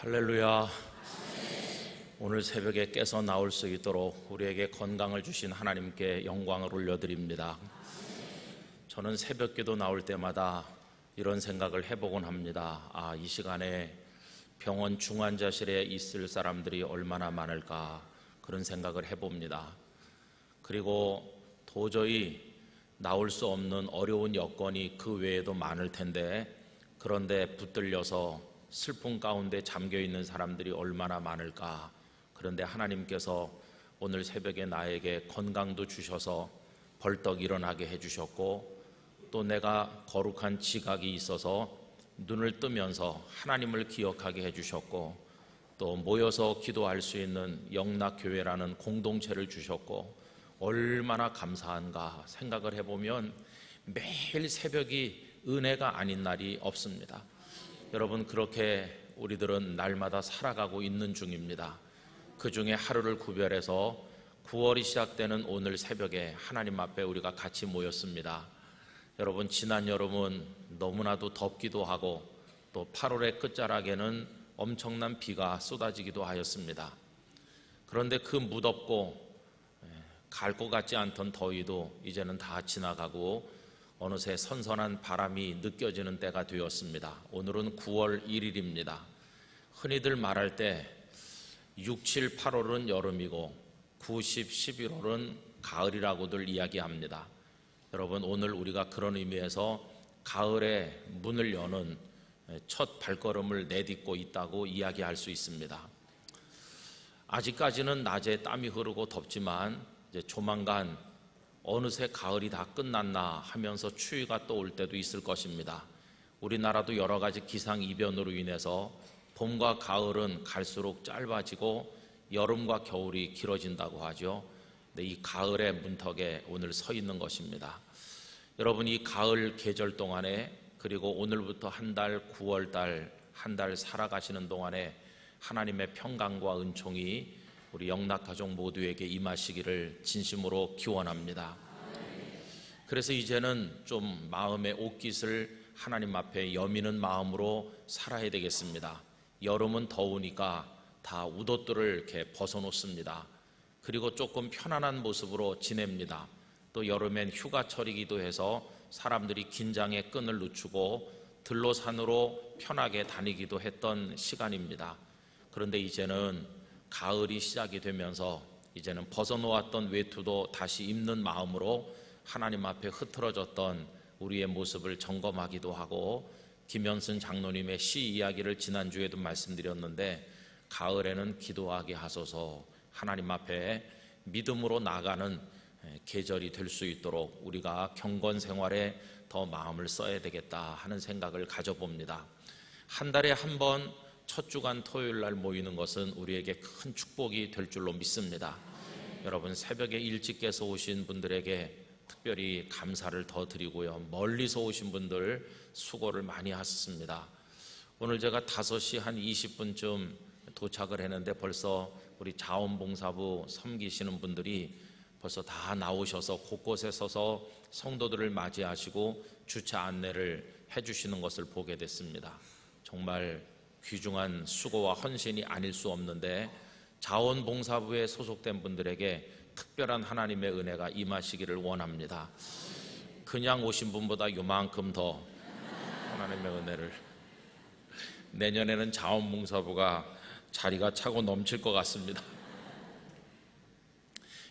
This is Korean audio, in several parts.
할렐루야. 오늘 새벽에 깨서 나올 수 있도록 우리에게 건강을 주신 하나님께 영광을 올려드립니다. 저는 새벽 기도 나올 때마다 이런 생각을 해보곤 합니다. 이 시간에 병원 중환자실에 있을 사람들이 얼마나 많을까, 그런 생각을 해봅니다. 그리고 도저히 나올 수 없는 어려운 여건이 그 외에도 많을 텐데, 그런데 붙들려서 슬픔 가운데 잠겨있는 사람들이 얼마나 많을까. 그런데 하나님께서 오늘 새벽에 나에게 건강도 주셔서 벌떡 일어나게 해주셨고, 또 내가 거룩한 지각이 있어서 눈을 뜨면서 하나님을 기억하게 해주셨고, 또 모여서 기도할 수 있는 영락교회라는 공동체를 주셨고, 얼마나 감사한가 생각을 해보면 매일 새벽이 은혜가 아닌 날이 없습니다. 여러분, 그렇게 우리들은 날마다 살아가고 있는 중입니다. 그 중에 하루를 구별해서 9월이 시작되는 오늘 새벽에 하나님 앞에 우리가 같이 모였습니다. 여러분, 지난 여름은 너무나도 덥기도 하고, 또 8월의 끝자락에는 엄청난 비가 쏟아지기도 하였습니다. 그런데 그 무덥고 갈 것 같지 않던 더위도 이제는 다 지나가고 어느새 선선한 바람이 느껴지는 때가 되었습니다. 오늘은 9월 1일입니다. 흔히들 말할 때 6, 7, 8월은 여름이고 9, 10, 11월은 가을이라고들 이야기합니다. 여러분, 오늘 우리가 그런 의미에서 가을의 문을 여는 첫 발걸음을 내딛고 있다고 이야기할 수 있습니다. 아직까지는 낮에 땀이 흐르고 덥지만 이제 조만간 어느새 가을이 다 끝났나 하면서 추위가 또 올 때도 있을 것입니다. 우리나라도 여러 가지 기상이변으로 인해서 봄과 가을은 갈수록 짧아지고 여름과 겨울이 길어진다고 하죠. 근데 이 가을의 문턱에 오늘 서 있는 것입니다. 여러분, 이 가을 계절 동안에, 그리고 오늘부터 한 달, 9월 달, 한 달 살아가시는 동안에 하나님의 평강과 은총이 우리 영락가족 모두에게 임하시기를 진심으로 기원합니다. 그래서 이제는 좀 마음의 옷깃을 하나님 앞에 여미는 마음으로 살아야 되겠습니다. 여름은 더우니까 다 웃옷들을 이렇게 벗어놓습니다. 그리고 조금 편안한 모습으로 지냅니다. 또 여름엔 휴가철이기도 해서 사람들이 긴장의 끈을 늦추고 들로 산으로 편하게 다니기도 했던 시간입니다. 그런데 이제는 가을이 시작이 되면서 이제는 벗어놓았던 외투도 다시 입는 마음으로 하나님 앞에 흐트러졌던 우리의 모습을 점검하기도 하고, 김현순 장로님의 시 이야기를 지난주에도 말씀드렸는데, 가을에는 기도하게 하소서, 하나님 앞에 믿음으로 나가는 계절이 될 수 있도록 우리가 경건 생활에 더 마음을 써야 되겠다 하는 생각을 가져봅니다. 한 달에 한 번 첫 주간 토요일 날 모이는 것은 우리에게 큰 축복이 될 줄로 믿습니다. 여러분, 새벽에 일찍 깨서 오신 분들에게 특별히 감사를 더 드리고요. 멀리서 오신 분들 수고를 많이 하셨습니다. 오늘 제가 5시 한 20분쯤 도착을 했는데 벌써 우리 자원봉사부 섬기시는 분들이 벌써 다 나오셔서 곳곳에 서서 성도들을 맞이하시고 주차 안내를 해주시는 것을 보게 됐습니다. 정말 귀중한 수고와 헌신이 아닐 수 없는데, 자원봉사부에 소속된 분들에게 특별한 하나님의 은혜가 임하시기를 원합니다. 그냥 오신 분보다 요만큼 더 하나님의 은혜를, 내년에는 자원봉사부가 자리가 차고 넘칠 것 같습니다.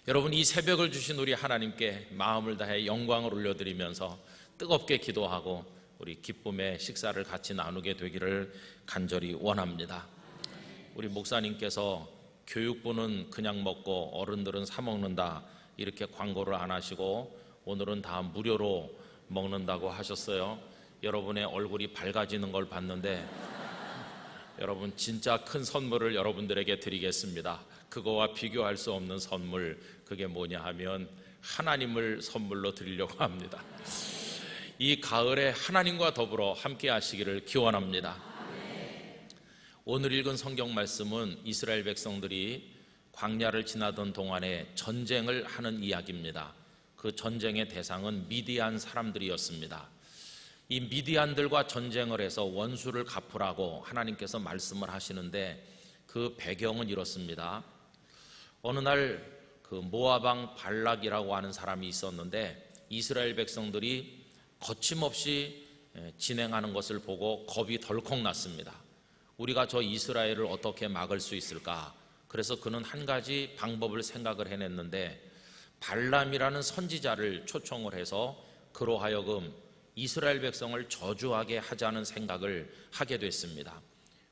여러분, 이 새벽을 주신 우리 하나님께 마음을 다해 영광을 올려드리면서 뜨겁게 기도하고 우리 기쁨의 식사를 같이 나누게 되기를 간절히 원합니다. 우리 목사님께서 교육부는 그냥 먹고 어른들은 사 먹는다, 이렇게 광고를 안 하시고 오늘은 다 무료로 먹는다고 하셨어요. 여러분의 얼굴이 밝아지는 걸 봤는데, 여러분, 진짜 큰 선물을 여러분들에게 드리겠습니다. 그거와 비교할 수 없는 선물, 그게 뭐냐 하면 하나님을 선물로 드리려고 합니다. 이 가을에 하나님과 더불어 함께 하시기를 기원합니다. 오늘 읽은 성경 말씀은 이스라엘 백성들이 광야를 지나던 동안에 전쟁을 하는 이야기입니다. 그 전쟁의 대상은 미디안 사람들이었습니다. 이 미디안들과 전쟁을 해서 원수를 갚으라고 하나님께서 말씀을 하시는데 그 배경은 이렇습니다. 어느 날 그 모압 왕 발락이라고 하는 사람이 있었는데 이스라엘 백성들이 거침없이 진행하는 것을 보고 겁이 덜컥 났습니다. 우리가 저 이스라엘을 어떻게 막을 수 있을까? 그래서 그는 한 가지 방법을 생각을 해냈는데 발람이라는 선지자를 초청을 해서 그로 하여금 이스라엘 백성을 저주하게 하자는 생각을 하게 됐습니다.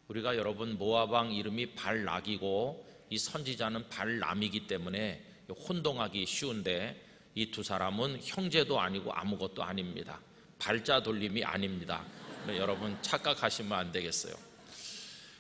우리가 여러분 모압 왕 이름이 발락이고 이 선지자는 발람이기 때문에 혼동하기 쉬운데 이 두 사람은 형제도 아니고 아무것도 아닙니다. 발자 돌림이 아닙니다. 여러분 착각하시면 안 되겠어요.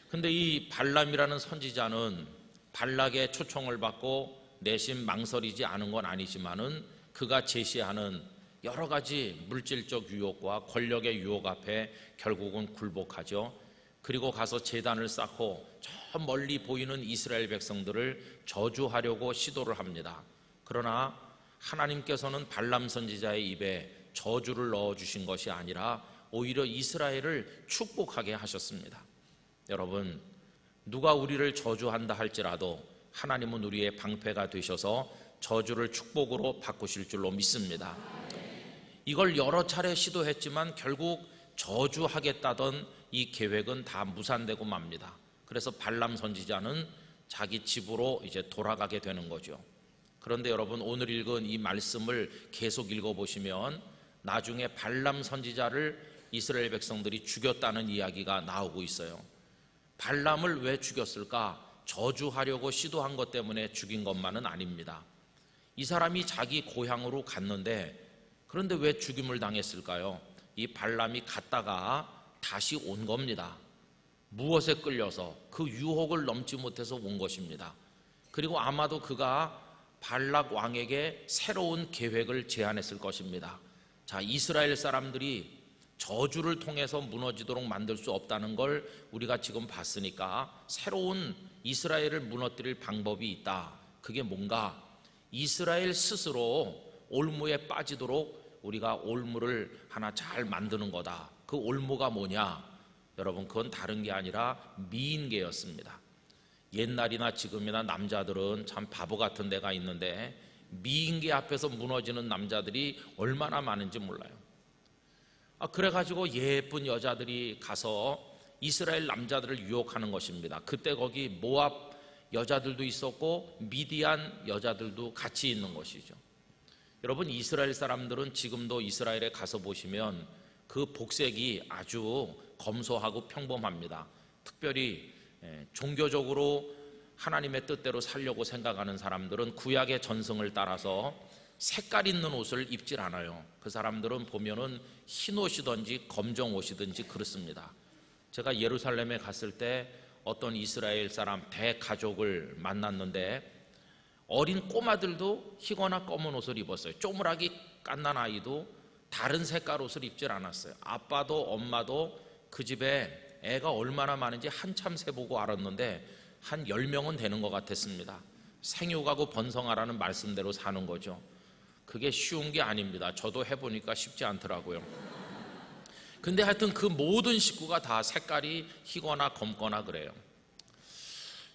근데 이 발람이라는 선지자는 발락의 초청을 받고 내심 망설이지 않은 건 아니지만은 그가 제시하는 여러 가지 물질적 유혹과 권력의 유혹 앞에 결국은 굴복하죠. 그리고 가서 제단을 쌓고 저 멀리 보이는 이스라엘 백성들을 저주하려고 시도를 합니다. 그러나 하나님께서는 발람 선지자의 입에 저주를 넣어주신 것이 아니라 오히려 이스라엘을 축복하게 하셨습니다. 여러분, 누가 우리를 저주한다 할지라도 하나님은 우리의 방패가 되셔서 저주를 축복으로 바꾸실 줄로 믿습니다. 이걸 여러 차례 시도했지만 결국 저주하겠다던 이 계획은 다 무산되고 맙니다. 그래서 발람 선지자는 자기 집으로 이제 돌아가게 되는 거죠. 그런데 여러분 오늘 읽은 이 말씀을 계속 읽어보시면 나중에 발람 선지자를 이스라엘 백성들이 죽였다는 이야기가 나오고 있어요. 발람을 왜 죽였을까? 저주하려고 시도한 것 때문에 죽인 것만은 아닙니다. 이 사람이 자기 고향으로 갔는데 그런데 왜 죽임을 당했을까요? 이 발람이 갔다가 다시 온 겁니다. 무엇에 끌려서 그 유혹을 넘지 못해서 온 것입니다. 그리고 아마도 그가 발락 왕에게 새로운 계획을 제안했을 것입니다. 자, 이스라엘 사람들이 저주를 통해서 무너지도록 만들 수 없다는 걸 우리가 지금 봤으니까 새로운 이스라엘을 무너뜨릴 방법이 있다. 그게 뭔가? 이스라엘 스스로 올무에 빠지도록 우리가 올무를 하나 잘 만드는 거다. 그 올무가 뭐냐? 여러분 그건 다른 게 아니라 미인계였습니다. 옛날이나 지금이나 남자들은 참 바보 같은 데가 있는데 미인계 앞에서 무너지는 남자들이 얼마나 많은지 몰라요. 그래가지고 예쁜 여자들이 가서 이스라엘 남자들을 유혹하는 것입니다. 그때 거기 모압 여자들도 있었고 미디안 여자들도 같이 있는 것이죠. 여러분 이스라엘 사람들은 지금도 이스라엘에 가서 보시면 그 복색이 아주 검소하고 평범합니다. 특별히 종교적으로 하나님의 뜻대로 살려고 생각하는 사람들은 구약의 전승을 따라서 색깔 있는 옷을 입질 않아요. 그 사람들은 보면은 흰 옷이든지 검정 옷이든지 그렇습니다. 제가 예루살렘에 갔을 때 어떤 이스라엘 사람 대가족을 만났는데 어린 꼬마들도 희거나 검은 옷을 입었어요. 쪼무라기 갓난 아이도 다른 색깔 옷을 입질 않았어요. 아빠도 엄마도 그 집에 애가 얼마나 많은지 한참 세보고 알았는데 한 10명은 되는 것 같았습니다. 생육하고 번성하라는 말씀대로 사는 거죠. 그게 쉬운 게 아닙니다. 저도 해보니까 쉽지 않더라고요. 근데 하여튼 그 모든 식구가 다 색깔이 희거나 검거나 그래요.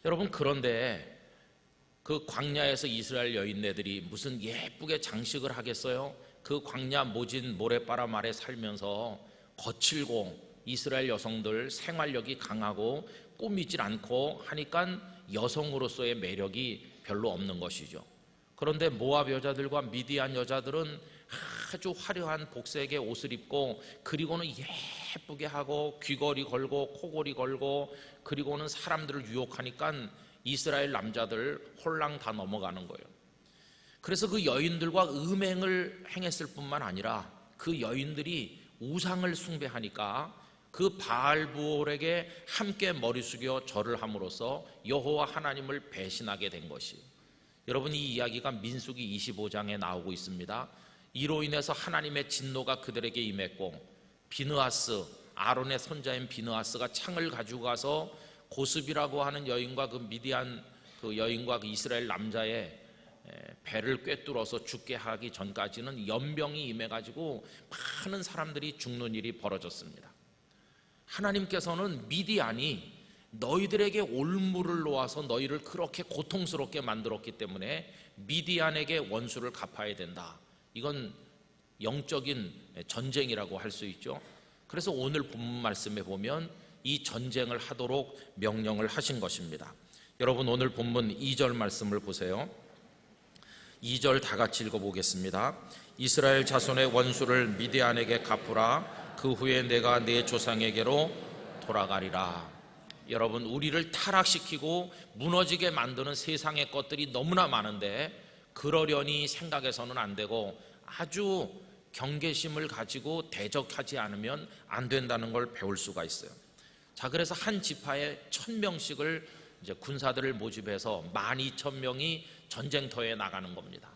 여러분 그런데 그 광야에서 이스라엘 여인네들이 무슨 예쁘게 장식을 하겠어요? 그 광야 모진 모래바람 아래 살면서 거칠고 이스라엘 여성들 생활력이 강하고 꾸미질 않고 하니까 여성으로서의 매력이 별로 없는 것이죠. 그런데 모압 여자들과 미디안 여자들은 아주 화려한 복색의 옷을 입고 그리고는 예쁘게 하고 귀걸이 걸고 코걸이 걸고 그리고는 사람들을 유혹하니까 이스라엘 남자들 홀랑 다 넘어가는 거예요. 그래서 그 여인들과 음행을 행했을 뿐만 아니라 그 여인들이 우상을 숭배하니까 그 바알부올에게 함께 머리 숙여 절을 함으로써 여호와 하나님을 배신하게 된 것이, 여러분 이 이야기가 민수기 25장에 나오고 있습니다. 이로 인해서 하나님의 진노가 그들에게 임했고 비느하스, 아론의 손자인 비느하스가 창을 가지고 가서 고습이라고 하는 여인과 그 미디안 그 여인과 그 이스라엘 남자의 배를 꿰뚫어서 죽게 하기 전까지는 연병이 임해가지고 많은 사람들이 죽는 일이 벌어졌습니다. 하나님께서는 미디안이 너희들에게 올무를 놓아서 너희를 그렇게 고통스럽게 만들었기 때문에 미디안에게 원수를 갚아야 된다. 이건 영적인 전쟁이라고 할 수 있죠. 그래서 오늘 본문 말씀에 보면 이 전쟁을 하도록 명령을 하신 것입니다. 여러분, 오늘 본문 2절 말씀을 보세요. 2절 다 같이 읽어보겠습니다. 이스라엘 자손의 원수를 미디안에게 갚으라. 그 후에 내가 내 조상에게로 돌아가리라. 여러분, 우리를 타락시키고 무너지게 만드는 세상의 것들이 너무나 많은데 그러려니 생각해서는 안 되고 아주 경계심을 가지고 대적하지 않으면 안 된다는 걸 배울 수가 있어요. 자, 그래서 한 지파에 1000명씩을 이제 군사들을 모집해서 12,000명이 전쟁터에 나가는 겁니다.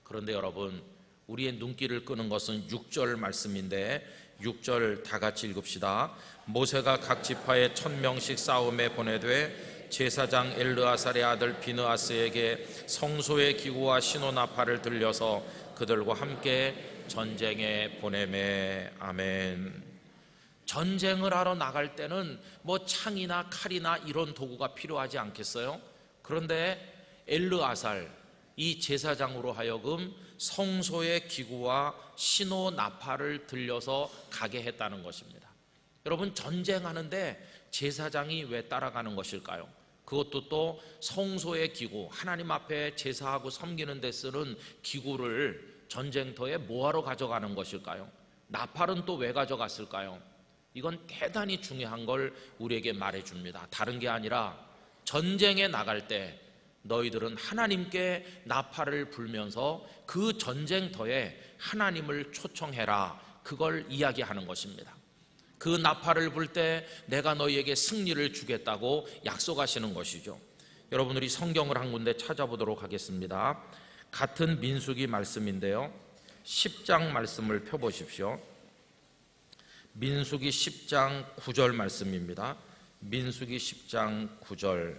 그런데 여러분, 우리의 눈길을 끄는 것은 6절 말씀인데 6절 다 같이 읽읍시다. 모세가 각 지파에 1000명씩 싸움에 보내되 제사장 엘르아살의 아들 비느하스에게 성소의 기구와 시노나팔을 들려서 그들과 함께 전쟁에 보내매. 아멘. 전쟁을 하러 나갈 때는 뭐 창이나 칼이나 이런 도구가 필요하지 않겠어요? 그런데 엘르아살, 이 제사장으로 하여금 성소의 기구와 시노 나팔을 들려서 가게 했다는 것입니다. 여러분, 전쟁하는데 제사장이 왜 따라가는 것일까요? 그것도 또 성소의 기구, 하나님 앞에 제사하고 섬기는 데 쓰는 기구를 전쟁터에 뭐하러 가져가는 것일까요? 나팔은 또 왜 가져갔을까요? 이건 대단히 중요한 걸 우리에게 말해줍니다. 다른 게 아니라 전쟁에 나갈 때 너희들은 하나님께 나팔을 불면서 그 전쟁터에 하나님을 초청해라, 그걸 이야기하는 것입니다. 그 나팔을 불 때 내가 너희에게 승리를 주겠다고 약속하시는 것이죠. 여러분, 우리 성경을 한 군데 찾아보도록 하겠습니다. 같은 민수기 말씀인데요, 10장 말씀을 펴보십시오. 민수기 10장 9절 말씀입니다. 민수기 10장 9절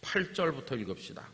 8절부터 읽읍시다.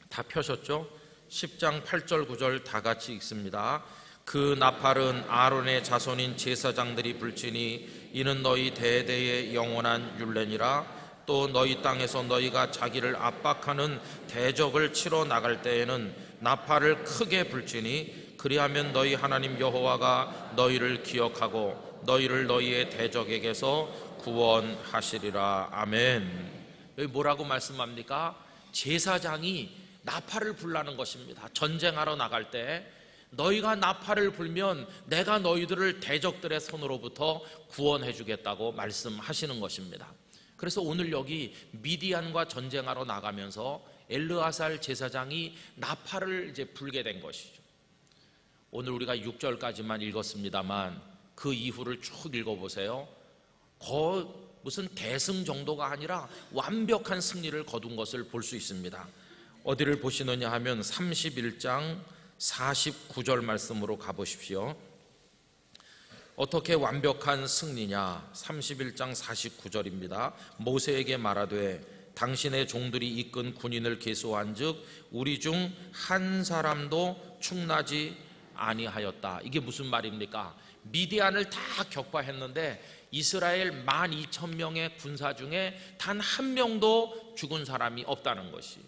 다 펴셨죠? 10장 8절 9절 다 같이 읽습니다. 그 나팔은 아론의 자손인 제사장들이 불지니 이는 너희 대대의 영원한 율례니라. 또 너희 땅에서 너희가 자기를 압박하는 대적을 치러 나갈 때에는 나팔을 크게 불지니 그리하면 너희 하나님 여호와가 너희를 기억하고 너희를 너희의 대적에게서 구원하시리라. 아멘. 여기 뭐라고 말씀합니까? 제사장이 나팔을 불라는 것입니다. 전쟁하러 나갈 때 너희가 나팔을 불면 내가 너희들을 대적들의 손으로부터 구원해 주겠다고 말씀하시는 것입니다. 그래서 오늘 여기 미디안과 전쟁하러 나가면서 엘르아살 제사장이 나팔을 이제 불게 된 것이죠. 오늘 우리가 6절까지만 읽었습니다만 그 이후를 쭉 읽어보세요. 무슨 대승 정도가 아니라 완벽한 승리를 거둔 것을 볼 수 있습니다. 어디를 보시느냐 하면 31장 49절 말씀으로 가보십시오. 어떻게 완벽한 승리냐? 31장 49절입니다. 모세에게 말하되 당신의 종들이 이끈 군인을 계수한즉 우리 중 한 사람도 충나지 아니하였다. 이게 무슨 말입니까? 미디안을 다 격파했는데 이스라엘 12,000명의 군사 중에 단 한 명도 죽은 사람이 없다는 것이,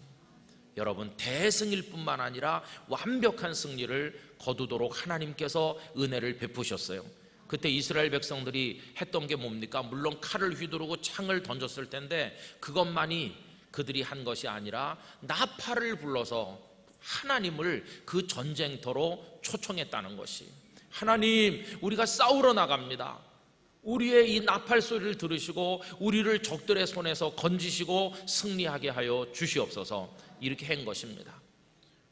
여러분, 대승일 뿐만 아니라 완벽한 승리를 거두도록 하나님께서 은혜를 베푸셨어요. 그때 이스라엘 백성들이 했던 게 뭡니까? 물론 칼을 휘두르고 창을 던졌을 텐데 그것만이 그들이 한 것이 아니라 나팔을 불러서 하나님을 그 전쟁터로 초청했다는 것이, 하나님, 우리가 싸우러 나갑니다. 우리의 이 나팔 소리를 들으시고 우리를 적들의 손에서 건지시고 승리하게 하여 주시옵소서, 이렇게 한 것입니다.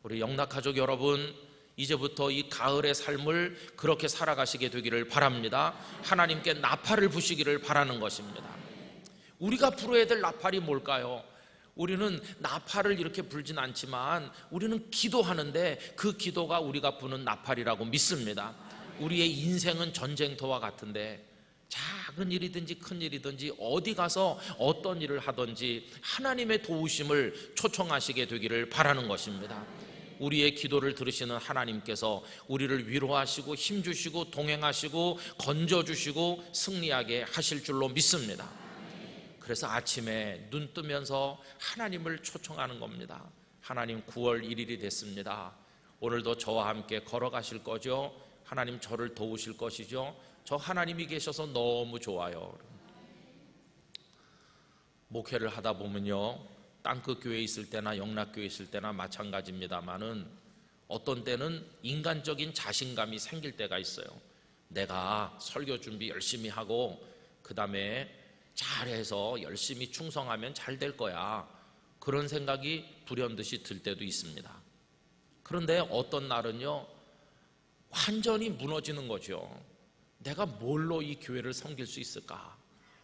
우리 영락가족 여러분, 이제부터 이 가을의 삶을 그렇게 살아가시게 되기를 바랍니다. 하나님께 나팔을 부시기를 바라는 것입니다. 우리가 불어야 될 나팔이 뭘까요? 우리는 나팔을 이렇게 불진 않지만 우리는 기도하는데 그 기도가 우리가 부는 나팔이라고 믿습니다. 우리의 인생은 전쟁터와 같은데 작은 일이든지 큰 일이든지 어디 가서 어떤 일을 하든지 하나님의 도우심을 초청하시게 되기를 바라는 것입니다. 우리의 기도를 들으시는 하나님께서 우리를 위로하시고 힘주시고 동행하시고 건져주시고 승리하게 하실 줄로 믿습니다. 그래서 아침에 눈 뜨면서 하나님을 초청하는 겁니다. 하나님, 9월 1일이 됐습니다. 오늘도 저와 함께 걸어가실 거죠? 하나님, 저를 도우실 것이죠? 저 하나님이 계셔서 너무 좋아요. 목회를 하다 보면요, 땅끝 교회에 있을 때나 영락교회에 있을 때나 마찬가지입니다만은 어떤 때는 인간적인 자신감이 생길 때가 있어요. 내가 설교 준비 열심히 하고 그 다음에 잘해서 열심히 충성하면 잘 될 거야, 그런 생각이 불현듯이 들 때도 있습니다. 그런데 어떤 날은요, 완전히 무너지는 거죠. 내가 뭘로 이 교회를 섬길 수 있을까?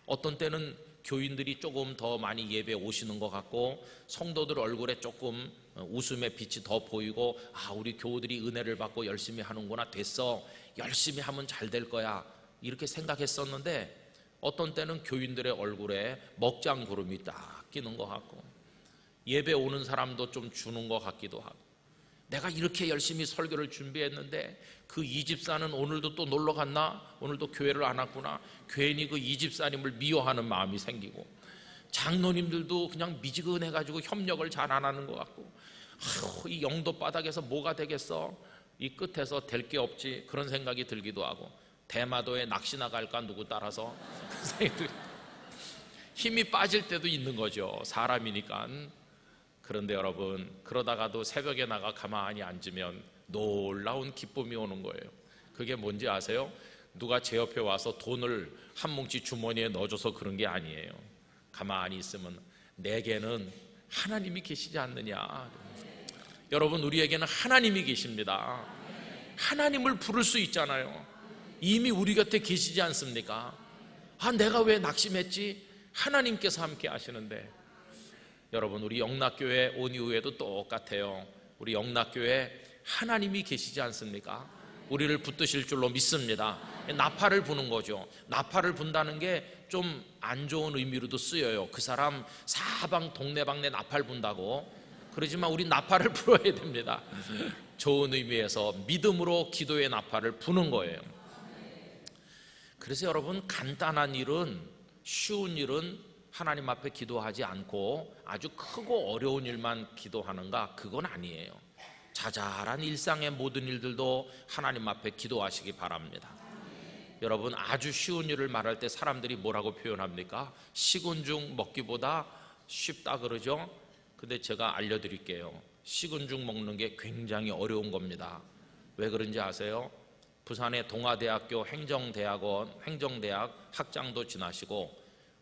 어떤 때는 교인들이 조금 더 많이 예배 오시는 것 같고 성도들 얼굴에 조금 웃음의 빛이 더 보이고, 아, 우리 교우들이 은혜를 받고 열심히 하는구나, 됐어, 열심히 하면 잘 될 거야, 이렇게 생각했었는데 어떤 때는 교인들의 얼굴에 먹장구름이 딱 끼는 것 같고 예배 오는 사람도 좀 주는 것 같기도 하고, 내가 이렇게 열심히 설교를 준비했는데 그 이 집사는 오늘도 또 놀러 갔나? 오늘도 교회를 안 왔구나. 괜히 그 이 집사님을 미워하는 마음이 생기고, 장로님들도 그냥 미지근해가지고 협력을 잘 안 하는 것 같고, 이 영도 바닥에서 뭐가 되겠어? 이 끝에서 될 게 없지, 그런 생각이 들기도 하고, 대마도에 낚시나 갈까 누구 따라서 힘이 빠질 때도 있는 거죠, 사람이니까. 그런데 여러분, 그러다가도 새벽에 나가 가만히 앉으면 놀라운 기쁨이 오는 거예요. 그게 뭔지 아세요? 누가 제 옆에 와서 돈을 한 뭉치 주머니에 넣어줘서 그런 게 아니에요. 가만히 있으면 내게는 하나님이 계시지 않느냐. 여러분, 우리에게는 하나님이 계십니다. 하나님을 부를 수 있잖아요. 이미 우리 곁에 계시지 않습니까? 아, 내가 왜 낙심했지? 하나님께서 함께 하시는데. 여러분, 우리 영락교회 온 이후에도 똑같아요. 우리 영락교회 하나님이 계시지 않습니까? 우리를 붙드실 줄로 믿습니다. 나팔을 부는 거죠. 나팔을 분다는 게 좀 안 좋은 의미로도 쓰여요. 그 사람 사방 동네방네 나팔 분다고. 그러지만 우리 나팔을 불어야 됩니다. 좋은 의미에서 믿음으로 기도의 나팔을 부는 거예요. 그래서 여러분, 간단한 일은, 쉬운 일은 하나님 앞에 기도하지 않고 아주 크고 어려운 일만 기도하는가? 그건 아니에요. 자잘한 일상의 모든 일들도 하나님 앞에 기도하시기 바랍니다. 여러분, 아주 쉬운 일을 말할 때 사람들이 뭐라고 표현합니까? 식은 죽 먹기보다 쉽다 그러죠? 근데 제가 알려드릴게요. 식은 죽 먹는 게 굉장히 어려운 겁니다. 왜 그런지 아세요? 부산의 동아대학교 행정대학 학장도 지나시고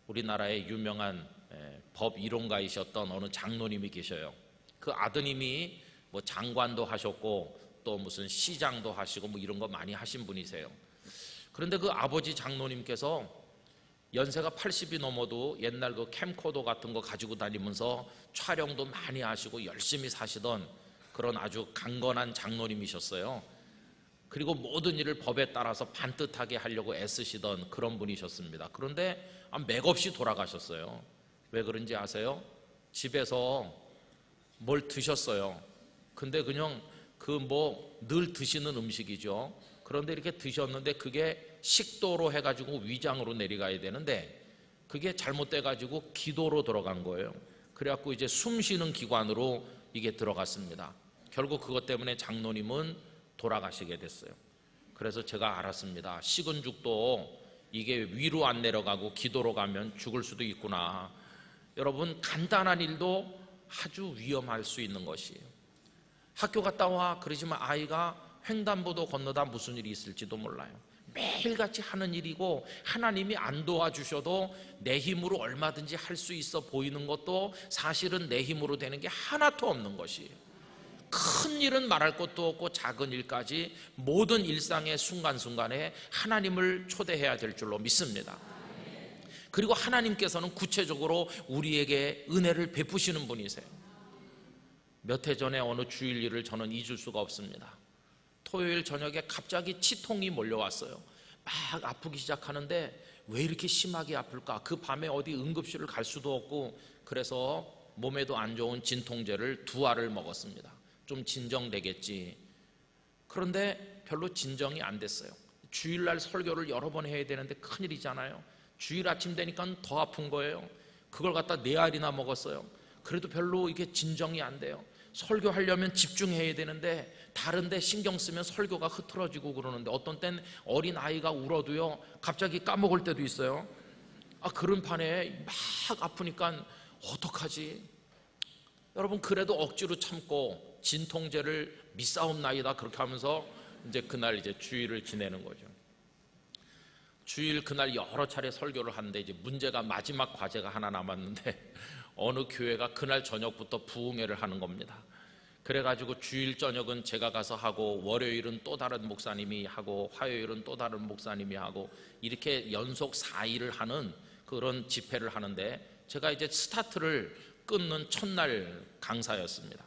우리나라의 유명한 법 이론가이셨던 어느 장로님이 계셔요. 그 아드님이 뭐 장관도 하셨고 또 무슨 시장도 하시고 뭐 이런 거 많이 하신 분이세요. 그런데 그 아버지 장로님께서 연세가 80이 넘어도 옛날 그 캠코더 같은 거 가지고 다니면서 촬영도 많이 하시고 열심히 사시던 그런 아주 강건한 장로님이셨어요. 그리고 모든 일을 법에 따라서 반듯하게 하려고 애쓰시던 그런 분이셨습니다. 그런데 맥없이 돌아가셨어요. 왜 그런지 아세요? 집에서 뭘 드셨어요. 근데 그냥 그 뭐 늘 드시는 음식이죠. 그런데 이렇게 드셨는데 그게 식도로 해가지고 위장으로 내려가야 되는데 그게 잘못돼가지고 기도로 들어간 거예요. 그래갖고 이제 숨 쉬는 기관으로 이게 들어갔습니다. 결국 그것 때문에 장로님은 돌아가시게 됐어요. 그래서 제가 알았습니다. 식은 죽도 이게 위로 안 내려가고 기도로 가면 죽을 수도 있구나. 여러분, 간단한 일도 아주 위험할 수 있는 것이에요. 학교 갔다 와 그러지만 아이가 횡단보도 건너다 무슨 일이 있을지도 몰라요. 매일같이 하는 일이고 하나님이 안 도와주셔도 내 힘으로 얼마든지 할 수 있어 보이는 것도 사실은 내 힘으로 되는 게 하나도 없는 것이에요. 큰 일은 말할 것도 없고 작은 일까지 모든 일상의 순간순간에 하나님을 초대해야 될 줄로 믿습니다. 그리고 하나님께서는 구체적으로 우리에게 은혜를 베푸시는 분이세요. 몇 해 전에 어느 주일 일을 저는 잊을 수가 없습니다. 토요일 저녁에 갑자기 치통이 몰려왔어요. 막 아프기 시작하는데 왜 이렇게 심하게 아플까? 그 밤에 어디 응급실을 갈 수도 없고, 그래서 몸에도 안 좋은 진통제를 2알을 먹었습니다. 좀 진정되겠지. 그런데 별로 진정이 안 됐어요. 주일날 설교를 여러 번 해야 되는데 큰일이잖아요. 주일 아침 되니까 더 아픈 거예요. 그걸 갖다 4알이나 먹었어요. 그래도 별로 이게 진정이 안 돼요. 설교하려면 집중해야 되는데 다른 데 신경 쓰면 설교가 흐트러지고 그러는데, 어떤 땐 어린 아이가 울어도요 갑자기 까먹을 때도 있어요. 그런 판에 막 아프니까 어떡하지? 여러분, 그래도 억지로 참고 진통제를 믿사옵나이다 그렇게 하면서 이제 그날 이제 주일을 지내는 거죠. 주일 그날 여러 차례 설교를 하는데 이제 문제가, 마지막 과제가 하나 남았는데 어느 교회가 그날 저녁부터 부흥회를 하는 겁니다. 그래가지고 주일 저녁은 제가 가서 하고, 월요일은 또 다른 목사님이 하고, 화요일은 또 다른 목사님이 하고, 이렇게 연속 4일을 하는 그런 집회를 하는데, 제가 이제 스타트를 끊는 첫날 강사였습니다.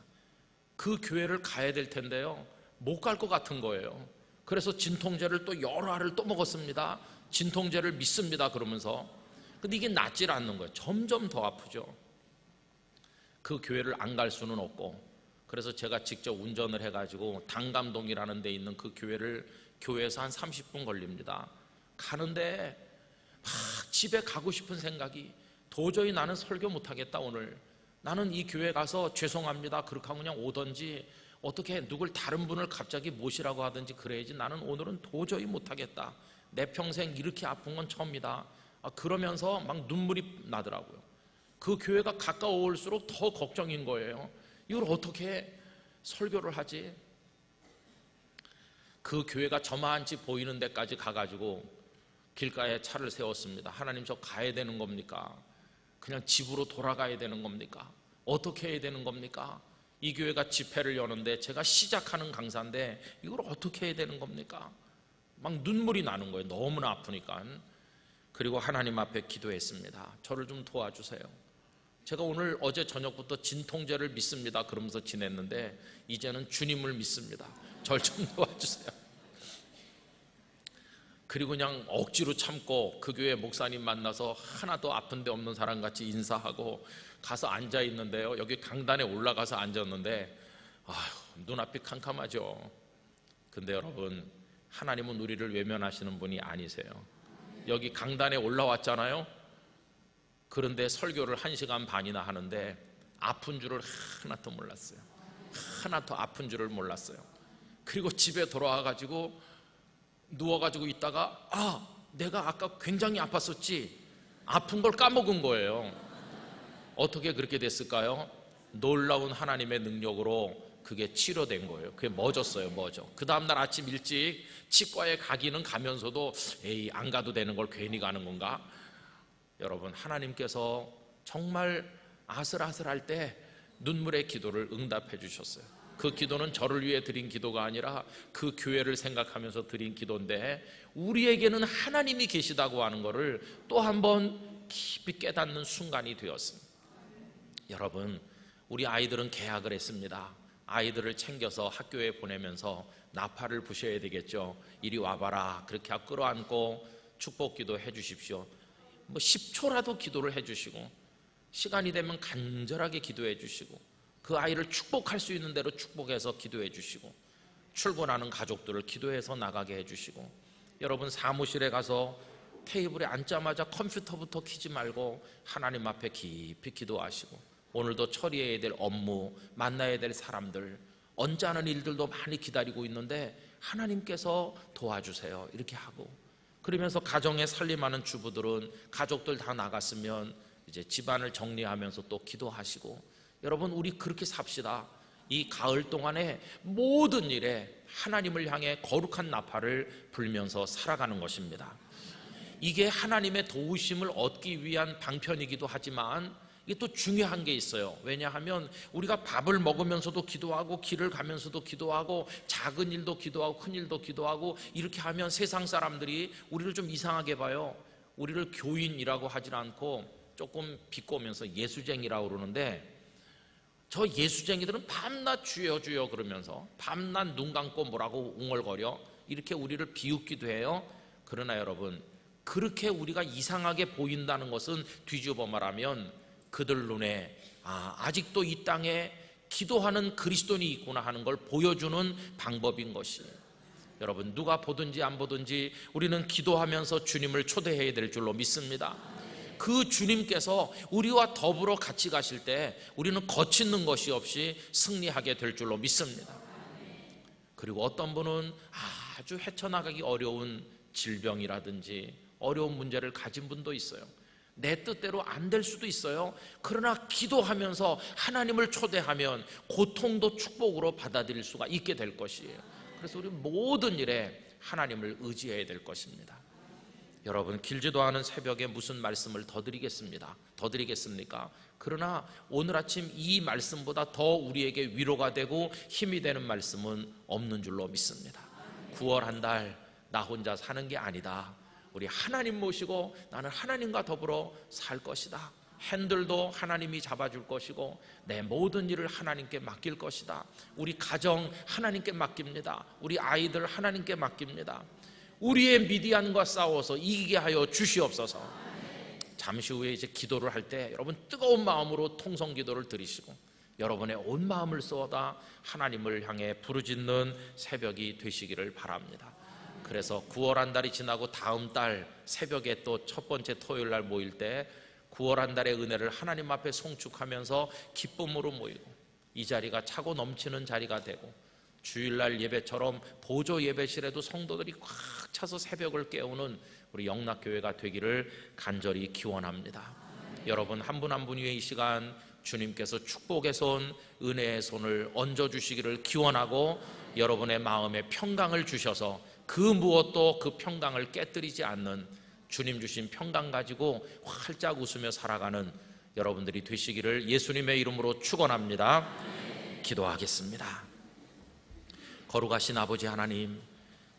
그 교회를 가야 될 텐데요 못 갈 것 같은 거예요. 그래서 진통제를 또 여러 알을 또 먹었습니다. 진통제를 믿습니다 그러면서. 근데 이게 낫질 않는 거예요. 점점 더 아프죠. 그 교회를 안 갈 수는 없고, 그래서 제가 직접 운전을 해가지고 당감동이라는 데 있는 그 교회를, 교회에서 한 30분 걸립니다. 가는데 막 집에 가고 싶은 생각이, 도저히 나는 설교 못하겠다 오늘. 나는 이 교회 가서 죄송합니다 그렇게 하고 그냥 오든지, 어떻게 누굴 다른 분을 갑자기 모시라고 하든지 그래야지, 나는 오늘은 도저히 못하겠다. 내 평생 이렇게 아픈 건 처음이다. 그러면서 막 눈물이 나더라고요. 그 교회가 가까워올수록 더 걱정인 거예요. 이걸 어떻게 설교를 하지? 그 교회가 저만치 보이는 데까지 가가지고 길가에 차를 세웠습니다. 하나님, 저 가야 되는 겁니까? 그냥 집으로 돌아가야 되는 겁니까? 어떻게 해야 되는 겁니까? 이 교회가 집회를 여는데 제가 시작하는 강사인데 이걸 어떻게 해야 되는 겁니까? 막 눈물이 나는 거예요. 너무나 아프니까. 그리고 하나님 앞에 기도했습니다. 저를 좀 도와주세요. 제가 오늘 어제 저녁부터 진통제를 믿습니다 그러면서 지냈는데 이제는 주님을 믿습니다. 절 좀 도와주세요. 그리고 그냥 억지로 참고 그 교회 목사님 만나서 하나도 아픈 데 없는 사람같이 인사하고 가서 앉아 있는데요, 여기 강단에 올라가서 앉았는데 눈앞이 캄캄하죠. 근데 여러분, 하나님은 우리를 외면하시는 분이 아니세요. 여기 강단에 올라왔잖아요. 그런데 설교를 1시간 반이나 하는데 아픈 줄을 하나도 몰랐어요. 하나도 아픈 줄을 몰랐어요. 그리고 집에 돌아와가지고 누워가지고 있다가 내가 아까 굉장히 아팠었지, 아픈 걸 까먹은 거예요. 어떻게 그렇게 됐을까요? 놀라운 하나님의 능력으로 그게 치료된 거예요. 그게 멎었어요. 멎어. 그 다음날 아침 일찍 치과에 가기는 가면서도 에이, 안 가도 되는 걸 괜히 가는 건가? 여러분, 하나님께서 정말 아슬아슬할 때 눈물의 기도를 응답해 주셨어요. 그 기도는 저를 위해 드린 기도가 아니라 그 교회를 생각하면서 드린 기도인데, 우리에게는 하나님이 계시다고 하는 것을 또 한 번 깊이 깨닫는 순간이 되었습니다. 여러분, 우리 아이들은 개학을 했습니다. 아이들을 챙겨서 학교에 보내면서 나팔을 부셔야 되겠죠. 이리 와봐라 그렇게 하고 끌어안고 축복 기도 해 주십시오. 10초라도 기도를 해 주시고, 시간이 되면 간절하게 기도해 주시고, 그 아이를 축복할 수 있는 대로 축복해서 기도해 주시고, 출근하는 가족들을 기도해서 나가게 해 주시고, 여러분 사무실에 가서 테이블에 앉자마자 컴퓨터부터 켜지 말고 하나님 앞에 깊이 기도하시고, 오늘도 처리해야 될 업무, 만나야 될 사람들, 언짢은 일들도 많이 기다리고 있는데 하나님께서 도와주세요 이렇게 하고, 그러면서 가정에 살림하는 주부들은 가족들 다 나갔으면 이제 집안을 정리하면서 또 기도하시고, 여러분 우리 그렇게 삽시다. 이 가을 동안에 모든 일에 하나님을 향해 거룩한 나팔을 불면서 살아가는 것입니다. 이게 하나님의 도우심을 얻기 위한 방편이기도 하지만 이게 또 중요한 게 있어요. 왜냐하면 우리가 밥을 먹으면서도 기도하고, 길을 가면서도 기도하고, 작은 일도 기도하고 큰 일도 기도하고, 이렇게 하면 세상 사람들이 우리를 좀 이상하게 봐요. 우리를 교인이라고 하질 않고 조금 비꼬면서 예수쟁이라고 그러는데, 저 예수쟁이들은 밤낮 주여 주여 그러면서 밤낮 눈 감고 뭐라고 웅얼거려 이렇게 우리를 비웃기도 해요. 그러나 여러분, 그렇게 우리가 이상하게 보인다는 것은 뒤집어 말하면 그들 눈에 아직도 이 땅에 기도하는 그리스도인이 있구나 하는 걸 보여주는 방법인 것이에요. 여러분, 누가 보든지 안 보든지 우리는 기도하면서 주님을 초대해야 될 줄로 믿습니다. 그 주님께서 우리와 더불어 같이 가실 때 우리는 거치는 것이 없이 승리하게 될 줄로 믿습니다. 그리고 어떤 분은 아주 헤쳐나가기 어려운 질병이라든지 어려운 문제를 가진 분도 있어요. 내 뜻대로 안 될 수도 있어요. 그러나 기도하면서 하나님을 초대하면 고통도 축복으로 받아들일 수가 있게 될 것이에요. 그래서 우리 모든 일에 하나님을 의지해야 될 것입니다. 여러분, 길지도 않은 새벽에 무슨 말씀을 더 드리겠습니까? 그러나 오늘 아침 이 말씀보다 더 우리에게 위로가 되고 힘이 되는 말씀은 없는 줄로 믿습니다. 9월 한 달 나 혼자 사는 게 아니다. 우리 하나님 모시고 나는 하나님과 더불어 살 것이다. 핸들도 하나님이 잡아줄 것이고 내 모든 일을 하나님께 맡길 것이다. 우리 가정 하나님께 맡깁니다. 우리 아이들 하나님께 맡깁니다. 우리의 미디안과 싸워서 이기게 하여 주시옵소서. 잠시 후에 이제 기도를 할 때 여러분 뜨거운 마음으로 통성 기도를 드리시고 여러분의 온 마음을 쏟아 하나님을 향해 부르짖는 새벽이 되시기를 바랍니다. 그래서 9월 한 달이 지나고 다음 달 새벽에 또 첫 번째 토요일 날 모일 때 9월 한 달의 은혜를 하나님 앞에 송축하면서 기쁨으로 모이고 이 자리가 차고 넘치는 자리가 되고 주일날 예배처럼 보조 예배실에도 성도들이 꽉 차서 새벽을 깨우는 우리 영락교회가 되기를 간절히 기원합니다. 여러분 한 분 한 분 위에 이 시간 주님께서 축복의 손, 은혜의 손을 얹어주시기를 기원하고 여러분의 마음에 평강을 주셔서 그 무엇도 그 평강을 깨뜨리지 않는 주님 주신 평강 가지고 활짝 웃으며 살아가는 여러분들이 되시기를 예수님의 이름으로 축원합니다. 기도하겠습니다. 거룩하신 아버지 하나님,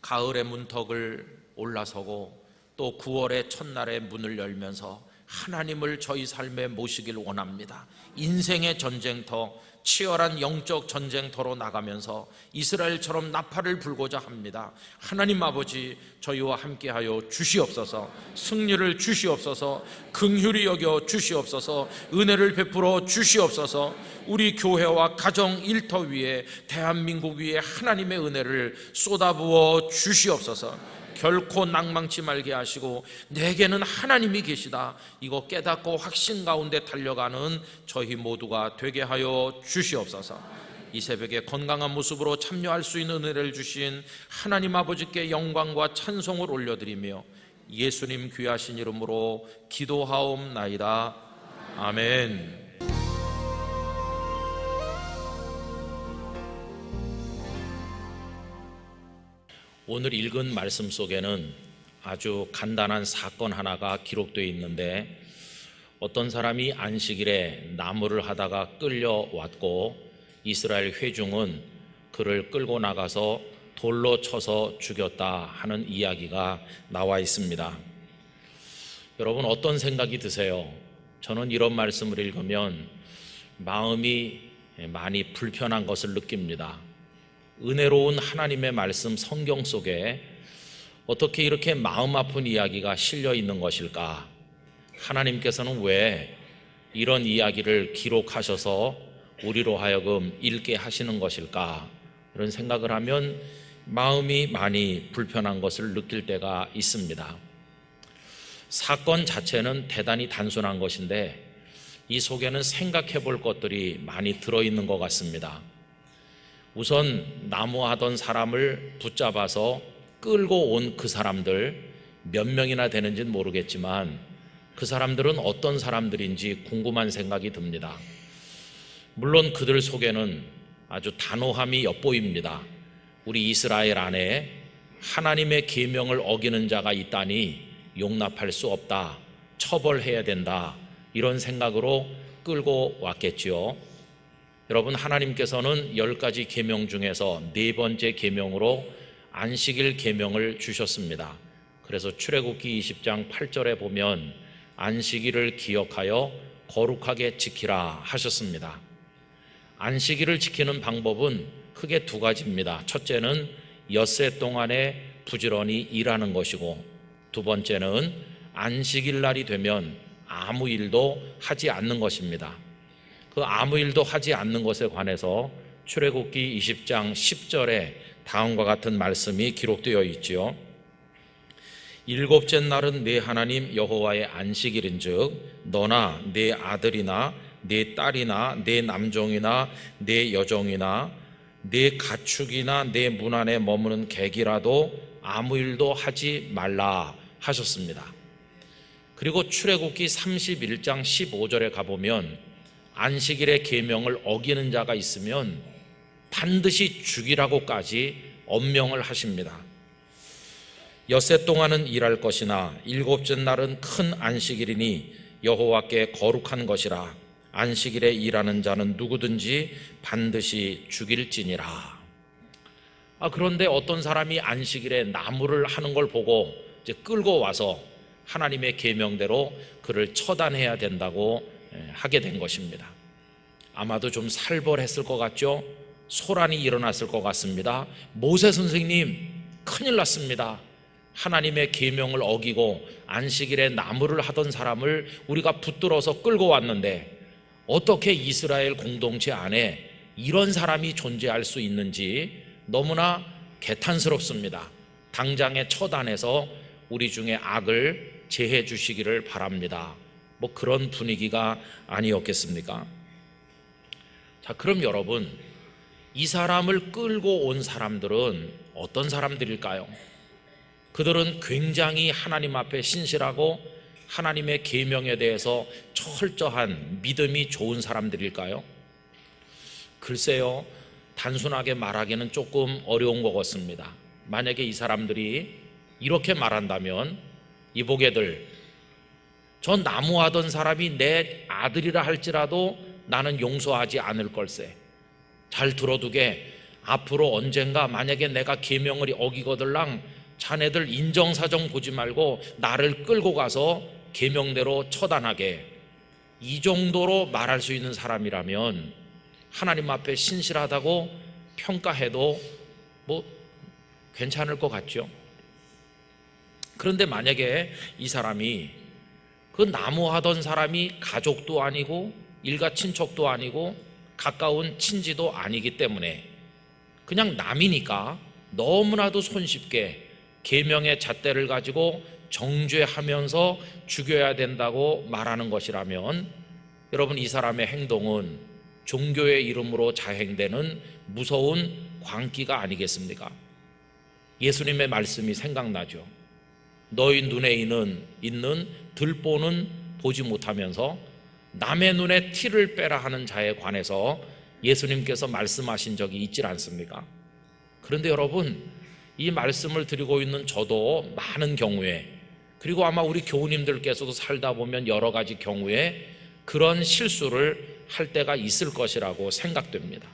가을의 문턱을 올라서고 또 9월의 첫날의 문을 열면서 하나님을 저희 삶에 모시길 원합니다. 인생의 전쟁터, 치열한 영적 전쟁터로 나가면서 이스라엘처럼 나팔을 불고자 합니다. 하나님 아버지, 저희와 함께하여 주시옵소서. 승리를 주시옵소서. 긍휼히 여겨 주시옵소서. 은혜를 베풀어 주시옵소서. 우리 교회와 가정 일터 위에 대한민국 위에 하나님의 은혜를 쏟아부어 주시옵소서. 결코 낭망치 말게 하시고 내게는 하나님이 계시다, 이거 깨닫고 확신 가운데 달려가는 저희 모두가 되게 하여 주시옵소서. 이 새벽에 건강한 모습으로 참여할 수 있는 은혜를 주신 하나님 아버지께 영광과 찬송을 올려드리며 예수님 귀하신 이름으로 기도하옵나이다. 아멘. 오늘 읽은 말씀 속에는 아주 간단한 사건 하나가 기록되어 있는데 어떤 사람이 안식일에 나무를 하다가 끌려왔고 이스라엘 회중은 그를 끌고 나가서 돌로 쳐서 죽였다 하는 이야기가 나와 있습니다. 여러분 어떤 생각이 드세요? 저는 이런 말씀을 읽으면 마음이 많이 불편한 것을 느낍니다. 은혜로운 하나님의 말씀 성경 속에 어떻게 이렇게 마음 아픈 이야기가 실려 있는 것일까? 하나님께서는 왜 이런 이야기를 기록하셔서 우리로 하여금 읽게 하시는 것일까? 이런 생각을 하면 마음이 많이 불편한 것을 느낄 때가 있습니다. 사건 자체는 대단히 단순한 것인데 이 속에는 생각해 볼 것들이 많이 들어있는 것 같습니다. 우선 나무하던 사람을 붙잡아서 끌고 온 그 사람들 몇 명이나 되는지는 모르겠지만 그 사람들은 어떤 사람들인지 궁금한 생각이 듭니다. 물론 그들 속에는 아주 단호함이 엿보입니다. 우리 이스라엘 안에 하나님의 계명을 어기는 자가 있다니 용납할 수 없다, 처벌해야 된다, 이런 생각으로 끌고 왔겠지요. 여러분 하나님께서는 10가지 계명 중에서 4번째 계명으로 안식일 계명을 주셨습니다. 그래서 출애굽기 20장 8절에 보면 안식일을 기억하여 거룩하게 지키라 하셨습니다. 안식일을 지키는 방법은 크게 2가지입니다. 첫째는 엿새 동안에 부지런히 일하는 것이고 두 번째는 안식일 날이 되면 아무 일도 하지 않는 것입니다. 그 아무 일도 하지 않는 것에 관해서 출애굽기 20장 10절에 다음과 같은 말씀이 기록되어 있지요. 일곱째 날은 네 하나님 여호와의 안식일인즉 너나 네 아들이나 네 딸이나 네 남종이나 네 여종이나 네 가축이나 네 문 안에 머무는 객이라도 아무 일도 하지 말라 하셨습니다. 그리고 출애굽기 31장 15절에 가보면 안식일의 계명을 어기는 자가 있으면 반드시 죽이라고까지 엄명을 하십니다. 엿새 동안은 일할 것이나 일곱째 날은 큰 안식일이니 여호와께 거룩한 것이라. 안식일에 일하는 자는 누구든지 반드시 죽일지니라. 그런데 어떤 사람이 안식일에 나무를 하는 걸 보고 이제 끌고 와서 하나님의 계명대로 그를 처단해야 된다고 하게 된 것입니다. 아마도 좀 살벌했을 것 같죠? 소란이 일어났을 것 같습니다. 모세 선생님, 큰일 났습니다. 하나님의 계명을 어기고 안식일에 나무를 하던 사람을 우리가 붙들어서 끌고 왔는데 어떻게 이스라엘 공동체 안에 이런 사람이 존재할 수 있는지 너무나 개탄스럽습니다. 당장에 처단해서 우리 중에 악을 제해 주시기를 바랍니다. 그런 분위기가 아니었겠습니까? 자, 그럼 여러분, 이 사람을 끌고 온 사람들은 어떤 사람들일까요? 그들은 굉장히 하나님 앞에 신실하고 하나님의 계명에 대해서 철저한 믿음이 좋은 사람들일까요? 글쎄요, 단순하게 말하기는 조금 어려운 것 같습니다. 만약에 이 사람들이 이렇게 말한다면, 이보게들, 저 나무하던 사람이 내 아들이라 할지라도 나는 용서하지 않을 걸세. 잘 들어두게. 앞으로 언젠가 만약에 내가 계명을 어기거들랑 자네들 인정사정 보지 말고 나를 끌고 가서 계명대로 처단하게. 이 정도로 말할 수 있는 사람이라면 하나님 앞에 신실하다고 평가해도 괜찮을 것 같죠. 그런데 만약에 이 사람이, 그 나무하던 사람이 가족도 아니고 일가 친척도 아니고 가까운 친지도 아니기 때문에 그냥 남이니까 너무나도 손쉽게 계명의 잣대를 가지고 정죄하면서 죽여야 된다고 말하는 것이라면, 여러분, 이 사람의 행동은 종교의 이름으로 자행되는 무서운 광기가 아니겠습니까? 예수님의 말씀이 생각나죠. 너희 눈에 있는 들보는 보지 못하면서 남의 눈에 티를 빼라 하는 자에 관해서 예수님께서 말씀하신 적이 있질 않습니까? 그런데 여러분, 이 말씀을 드리고 있는 저도 많은 경우에, 그리고 아마 우리 교우님들께서도 살다 보면 여러 가지 경우에 그런 실수를 할 때가 있을 것이라고 생각됩니다.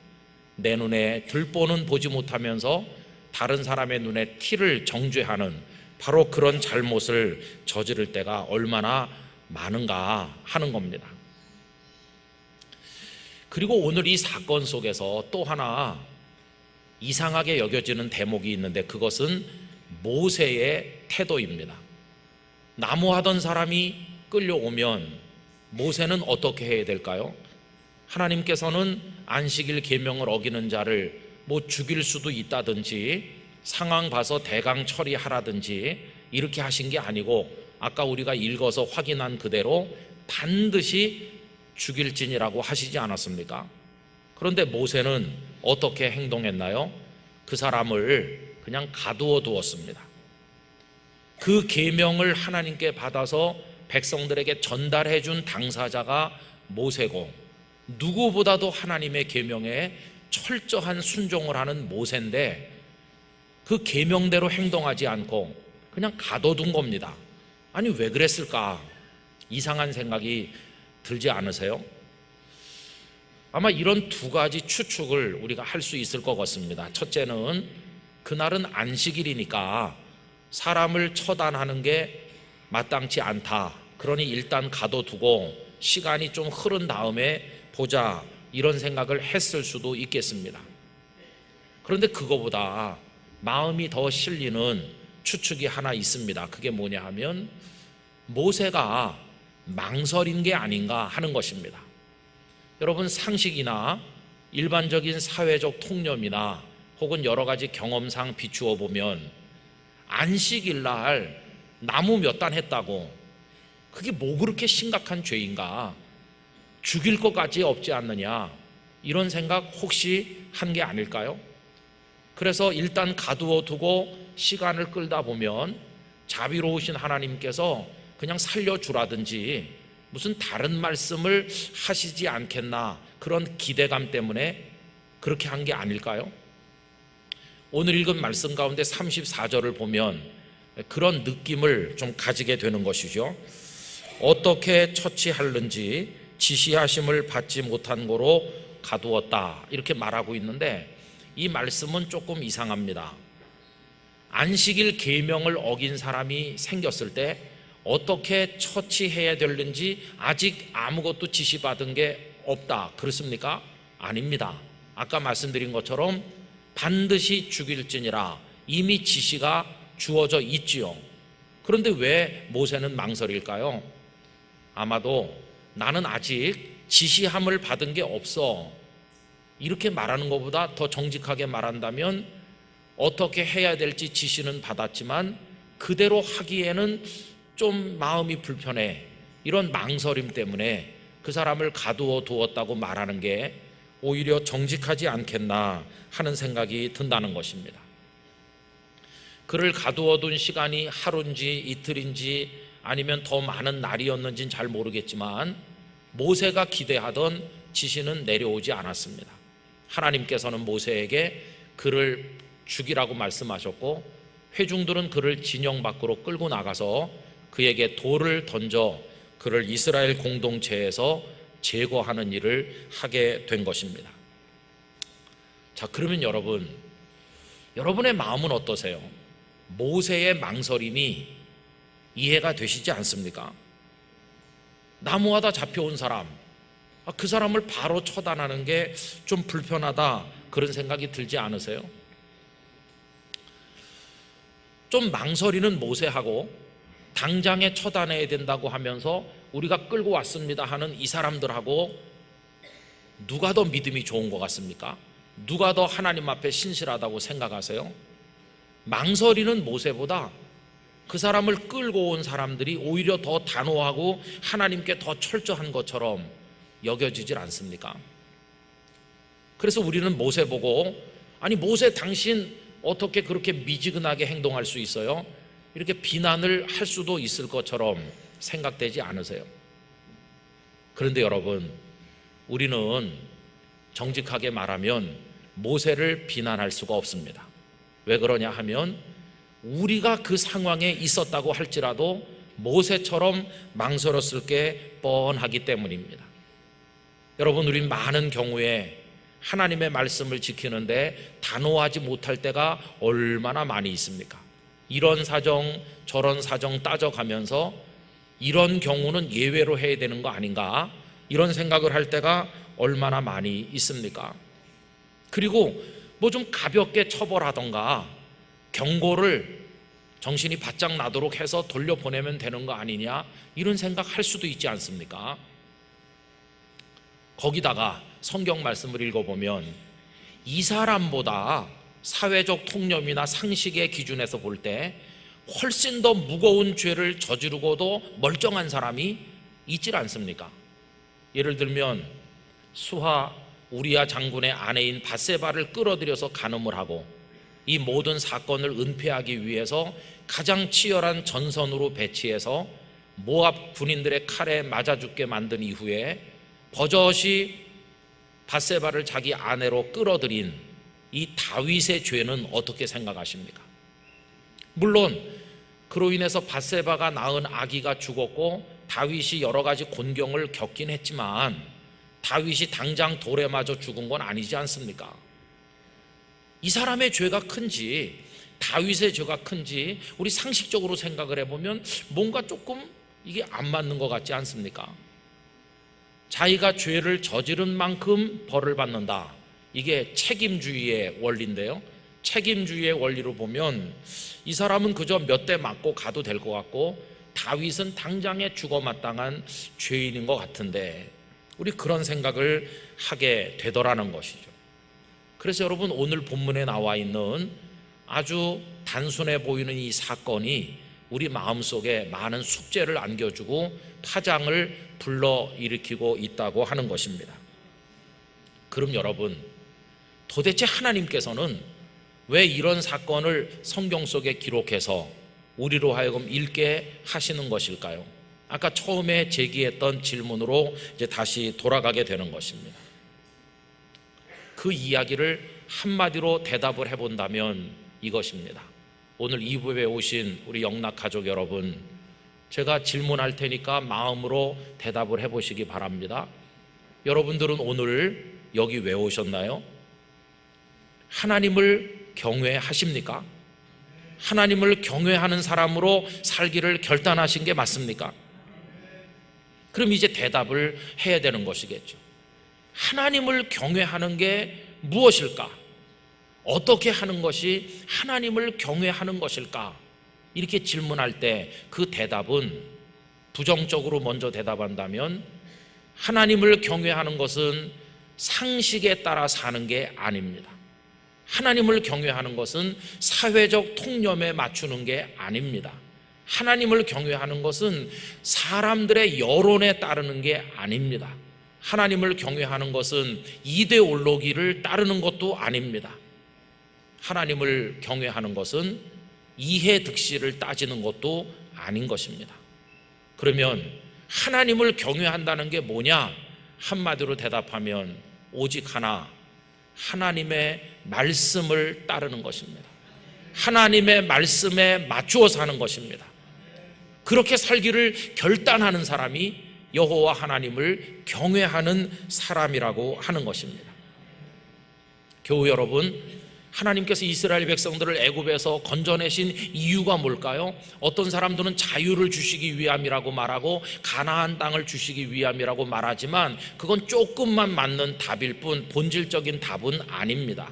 내 눈에 들보는 보지 못하면서 다른 사람의 눈에 티를 정죄하는 바로 그런 잘못을 저지를 때가 얼마나 많은가 하는 겁니다. 그리고 오늘 이 사건 속에서 또 하나 이상하게 여겨지는 대목이 있는데, 그것은 모세의 태도입니다. 나무하던 사람이 끌려오면 모세는 어떻게 해야 될까요? 하나님께서는 안식일 계명을 어기는 자를 죽일 수도 있다든지 상황 봐서 대강 처리하라든지 이렇게 하신 게 아니고, 아까 우리가 읽어서 확인한 그대로 반드시 죽일지니라고 하시지 않았습니까? 그런데 모세는 어떻게 행동했나요? 그 사람을 그냥 가두어 두었습니다. 그 계명을 하나님께 받아서 백성들에게 전달해 준 당사자가 모세고, 누구보다도 하나님의 계명에 철저한 순종을 하는 모세인데 그 계명대로 행동하지 않고 그냥 가둬둔 겁니다. 아니, 왜 그랬을까? 이상한 생각이 들지 않으세요? 아마 이런 두 가지 추측을 우리가 할 수 있을 것 같습니다. 첫째는 그날은 안식일이니까 사람을 처단하는 게 마땅치 않다. 그러니 일단 가둬두고 시간이 좀 흐른 다음에 보자, 이런 생각을 했을 수도 있겠습니다. 그런데 그거보다 마음이 더 실리는 추측이 하나 있습니다. 그게 뭐냐 하면 모세가 망설인 게 아닌가 하는 것입니다. 여러분, 상식이나 일반적인 사회적 통념이나 혹은 여러 가지 경험상 비추어 보면 안식일 날 나무 몇 단 했다고 그게 뭐 그렇게 심각한 죄인가, 죽일 것까지 없지 않느냐, 이런 생각 혹시 한 게 아닐까요? 그래서 일단 가두어 두고 시간을 끌다 보면 자비로우신 하나님께서 그냥 살려주라든지 무슨 다른 말씀을 하시지 않겠나, 그런 기대감 때문에 그렇게 한 게 아닐까요? 오늘 읽은 말씀 가운데 34절을 보면 그런 느낌을 좀 가지게 되는 것이죠. 어떻게 처치하는지 지시하심을 받지 못한 거로 가두었다, 이렇게 말하고 있는데 이 말씀은 조금 이상합니다. 안식일 계명을 어긴 사람이 생겼을 때 어떻게 처치해야 되는지 아직 아무것도 지시받은 게 없다, 그렇습니까? 아닙니다. 아까 말씀드린 것처럼 반드시 죽일지니라 이미 지시가 주어져 있지요. 그런데 왜 모세는 망설일까요? 아마도 나는 아직 지시함을 받은 게 없어, 이렇게 말하는 것보다 더 정직하게 말한다면 어떻게 해야 될지 지시는 받았지만 그대로 하기에는 좀 마음이 불편해, 이런 망설임 때문에 그 사람을 가두어 두었다고 말하는 게 오히려 정직하지 않겠나 하는 생각이 든다는 것입니다. 그를 가두어 둔 시간이 하루인지 이틀인지 아니면 더 많은 날이었는지는 잘 모르겠지만 모세가 기대하던 지시는 내려오지 않았습니다. 하나님께서는 모세에게 그를 죽이라고 말씀하셨고 회중들은 그를 진영 밖으로 끌고 나가서 그에게 돌을 던져 그를 이스라엘 공동체에서 제거하는 일을 하게 된 것입니다. 자, 그러면 여러분의 마음은 어떠세요? 모세의 망설임이 이해가 되시지 않습니까? 나무하다 잡혀온 사람, 그 사람을 바로 처단하는 게 좀 불편하다, 그런 생각이 들지 않으세요? 좀 망설이는 모세하고 당장에 처단해야 된다고 하면서 우리가 끌고 왔습니다 하는 이 사람들하고 누가 더 믿음이 좋은 것 같습니까? 누가 더 하나님 앞에 신실하다고 생각하세요? 망설이는 모세보다 그 사람을 끌고 온 사람들이 오히려 더 단호하고 하나님께 더 철저한 것처럼 여겨지질 않습니까? 그래서 우리는 모세 보고, 아니 모세 당신 어떻게 그렇게 미지근하게 행동할 수 있어요? 이렇게 비난을 할 수도 있을 것처럼 생각되지 않으세요? 그런데 여러분, 우리는 정직하게 말하면 모세를 비난할 수가 없습니다. 왜 그러냐 하면 우리가 그 상황에 있었다고 할지라도 모세처럼 망설였을 게 뻔하기 때문입니다. 여러분, 우린 많은 경우에 하나님의 말씀을 지키는데 단호하지 못할 때가 얼마나 많이 있습니까? 이런 사정 저런 사정 따져가면서 이런 경우는 예외로 해야 되는 거 아닌가, 이런 생각을 할 때가 얼마나 많이 있습니까? 그리고 뭐 좀 가볍게 처벌하던가 경고를 정신이 바짝 나도록 해서 돌려보내면 되는 거 아니냐, 이런 생각할 수도 있지 않습니까? 거기다가 성경 말씀을 읽어보면 이 사람보다 사회적 통념이나 상식의 기준에서 볼 때 훨씬 더 무거운 죄를 저지르고도 멀쩡한 사람이 있질 않습니까? 예를 들면 수하 우리야 장군의 아내인 밧세바를 끌어들여서 간음을 하고 이 모든 사건을 은폐하기 위해서 가장 치열한 전선으로 배치해서 모압 군인들의 칼에 맞아 죽게 만든 이후에 버젓이 밧세바를 자기 아내로 끌어들인 이 다윗의 죄는 어떻게 생각하십니까? 물론 그로 인해서 밧세바가 낳은 아기가 죽었고 다윗이 여러 가지 곤경을 겪긴 했지만 다윗이 당장 돌에 맞아 죽은 건 아니지 않습니까? 이 사람의 죄가 큰지 다윗의 죄가 큰지 우리 상식적으로 생각을 해보면 뭔가 조금 이게 안 맞는 것 같지 않습니까? 자기가 죄를 저지른 만큼 벌을 받는다, 이게 책임주의의 원리인데요, 책임주의의 원리로 보면 이 사람은 그저 몇 대 맞고 가도 될 것 같고 다윗은 당장에 죽어마땅한 죄인인 것 같은데 우리 그런 생각을 하게 되더라는 것이죠. 그래서 여러분, 오늘 본문에 나와 있는 아주 단순해 보이는 이 사건이 우리 마음속에 많은 숙제를 안겨주고 파장을 불러일으키고 있다고 하는 것입니다. 그럼 여러분, 도대체 하나님께서는 왜 이런 사건을 성경 속에 기록해서 우리로 하여금 읽게 하시는 것일까요? 아까 처음에 제기했던 질문으로 이제 다시 돌아가게 되는 것입니다. 그 이야기를 한마디로 대답을 해본다면 이것입니다. 오늘 2부에 오신 우리 영락 가족 여러분, 제가 질문할 테니까 마음으로 대답을 해보시기 바랍니다. 여러분들은 오늘 여기 왜 오셨나요? 하나님을 경외하십니까? 하나님을 경외하는 사람으로 살기를 결단하신 게 맞습니까? 그럼 이제 대답을 해야 되는 것이겠죠. 하나님을 경외하는 게 무엇일까? 어떻게 하는 것이 하나님을 경외하는 것일까? 이렇게 질문할 때 그 대답은, 부정적으로 먼저 대답한다면, 하나님을 경외하는 것은 상식에 따라 사는 게 아닙니다. 하나님을 경외하는 것은 사회적 통념에 맞추는 게 아닙니다. 하나님을 경외하는 것은 사람들의 여론에 따르는 게 아닙니다. 하나님을 경외하는 것은 이데올로기를 따르는 것도 아닙니다. 하나님을 경외하는 것은 이해득실을 따지는 것도 아닌 것입니다. 그러면 하나님을 경외한다는 게 뭐냐? 한마디로 대답하면 오직 하나, 하나님의 말씀을 따르는 것입니다. 하나님의 말씀에 맞추어 사는 것입니다. 그렇게 살기를 결단하는 사람이 여호와 하나님을 경외하는 사람이라고 하는 것입니다. 교우 여러분, 하나님께서 이스라엘 백성들을 애굽에서 건져내신 이유가 뭘까요? 어떤 사람들은 자유를 주시기 위함이라고 말하고 가나안 땅을 주시기 위함이라고 말하지만 그건 조금만 맞는 답일 뿐 본질적인 답은 아닙니다.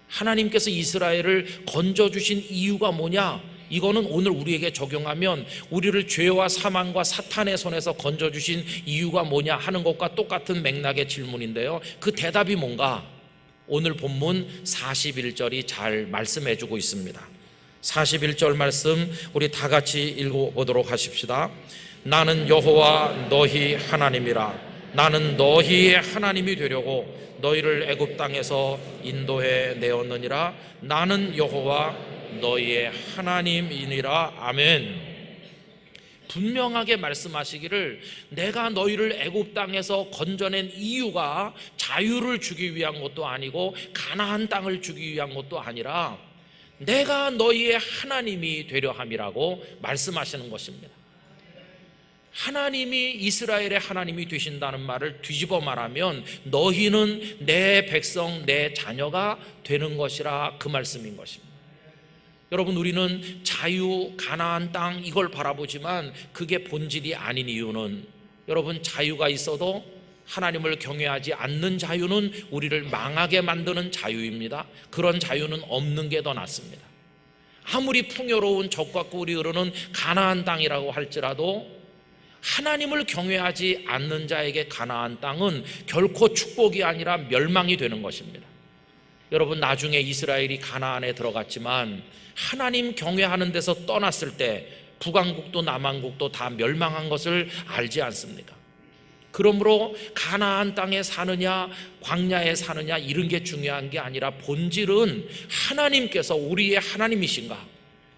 하나님께서 이스라엘을 건져주신 이유가 뭐냐? 이거는 오늘 우리에게 적용하면 우리를 죄와 사망과 사탄의 손에서 건져주신 이유가 뭐냐 하는 것과 똑같은 맥락의 질문인데요, 그 대답이 뭔가? 오늘 본문 41절이 잘 말씀해주고 있습니다. 41절 말씀 우리 다 같이 읽어보도록 하십시다. 나는 여호와 너희 하나님이라. 나는 너희의 하나님이 되려고 너희를 애굽 땅에서 인도해 내었느니라. 나는 여호와 너희의 하나님이니라. 아멘. 분명하게 말씀하시기를, 내가 너희를 애굽 땅에서 건져낸 이유가 자유를 주기 위한 것도 아니고 가나안 땅을 주기 위한 것도 아니라 내가 너희의 하나님이 되려 함이라고 말씀하시는 것입니다. 하나님이 이스라엘의 하나님이 되신다는 말을 뒤집어 말하면 너희는 내 백성, 내 자녀가 되는 것이라, 그 말씀인 것입니다. 여러분, 우리는 자유, 가나안 땅 이걸 바라보지만 그게 본질이 아닌 이유는, 여러분, 자유가 있어도 하나님을 경외하지 않는 자유는 우리를 망하게 만드는 자유입니다. 그런 자유는 없는 게 더 낫습니다. 아무리 풍요로운 적과 꿀이 흐르는 가나안 땅이라고 할지라도 하나님을 경외하지 않는 자에게 가나안 땅은 결코 축복이 아니라 멸망이 되는 것입니다. 여러분, 나중에 이스라엘이 가나안에 들어갔지만 하나님 경외하는 데서 떠났을 때 북왕국도 남왕국도 다 멸망한 것을 알지 않습니까? 그러므로 가나안 땅에 사느냐 광야에 사느냐 이런 게 중요한 게 아니라 본질은 하나님께서 우리의 하나님이신가,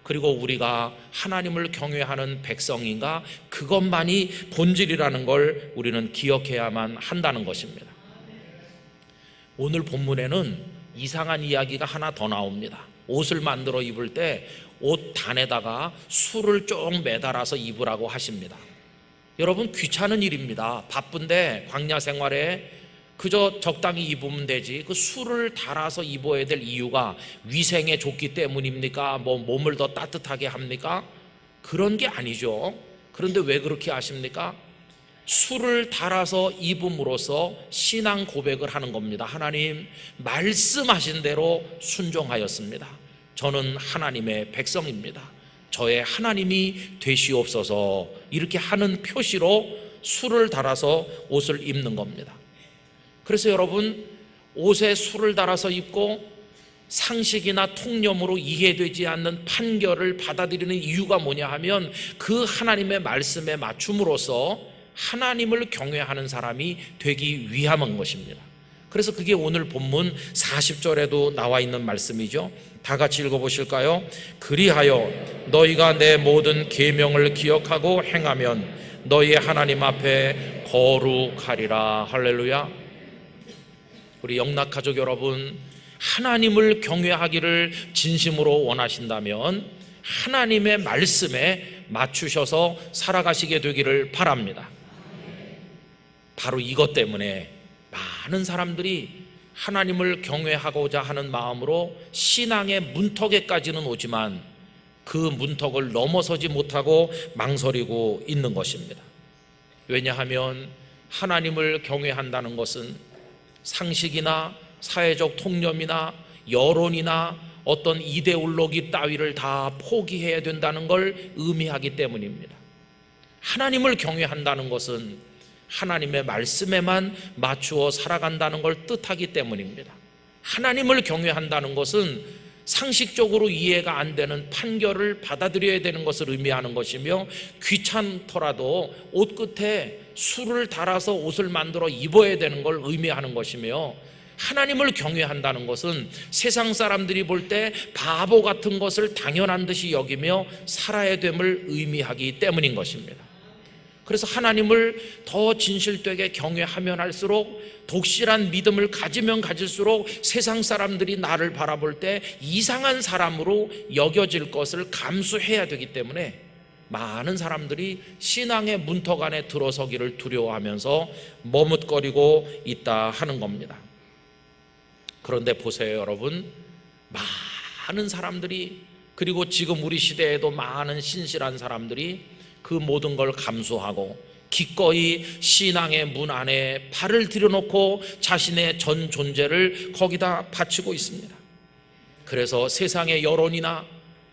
그리고 우리가 하나님을 경외하는 백성인가, 그것만이 본질이라는 걸 우리는 기억해야만 한다는 것입니다. 오늘 본문에는 이상한 이야기가 하나 더 나옵니다. 옷을 만들어 입을 때 옷 단에다가 술을 쭉 매달아서 입으라고 하십니다. 여러분, 귀찮은 일입니다. 바쁜데 광야 생활에 그저 적당히 입으면 되지, 그 술을 달아서 입어야 될 이유가 위생에 좋기 때문입니까? 몸을 더 따뜻하게 합니까? 그런 게 아니죠. 그런데 왜 그렇게 하십니까? 술을 달아서 입음으로써 신앙 고백을 하는 겁니다. 하나님, 말씀하신 대로 순종하였습니다. 저는 하나님의 백성입니다. 저의 하나님이 되시옵소서. 이렇게 하는 표시로 술을 달아서 옷을 입는 겁니다. 그래서 여러분, 옷에 술을 달아서 입고 상식이나 통념으로 이해되지 않는 판결을 받아들이는 이유가 뭐냐 하면 그 하나님의 말씀에 맞춤으로써 하나님을 경외하는 사람이 되기 위함인 것입니다. 그래서 그게 오늘 본문 40절에도 나와 있는 말씀이죠. 다 같이 읽어보실까요? 그리하여 너희가 내 모든 계명을 기억하고 행하면 너희 하나님 앞에 거룩하리라. 할렐루야. 우리 영락가족 여러분, 하나님을 경외하기를 진심으로 원하신다면 하나님의 말씀에 맞추셔서 살아가시게 되기를 바랍니다. 바로 이것 때문에 많은 사람들이 하나님을 경외하고자 하는 마음으로 신앙의 문턱에까지는 오지만 그 문턱을 넘어서지 못하고 망설이고 있는 것입니다. 왜냐하면 하나님을 경외한다는 것은 상식이나 사회적 통념이나 여론이나 어떤 이데올로기 따위를 다 포기해야 된다는 걸 의미하기 때문입니다. 하나님을 경외한다는 것은 하나님의 말씀에만 맞추어 살아간다는 걸 뜻하기 때문입니다. 하나님을 경외한다는 것은 상식적으로 이해가 안 되는 판결을 받아들여야 되는 것을 의미하는 것이며, 귀찮더라도 옷 끝에 술을 달아서 옷을 만들어 입어야 되는 걸 의미하는 것이며, 하나님을 경외한다는 것은 세상 사람들이 볼 때 바보 같은 것을 당연한 듯이 여기며 살아야 됨을 의미하기 때문인 것입니다. 그래서 하나님을 더 진실되게 경외하면 할수록, 독실한 믿음을 가지면 가질수록 세상 사람들이 나를 바라볼 때 이상한 사람으로 여겨질 것을 감수해야 되기 때문에 많은 사람들이 신앙의 문턱 안에 들어서기를 두려워하면서 머뭇거리고 있다 하는 겁니다. 그런데 보세요 여러분, 많은 사람들이, 그리고 지금 우리 시대에도 많은 신실한 사람들이 그 모든 걸 감수하고 기꺼이 신앙의 문 안에 발을 들여놓고 자신의 전 존재를 거기다 바치고 있습니다. 그래서 세상의 여론이나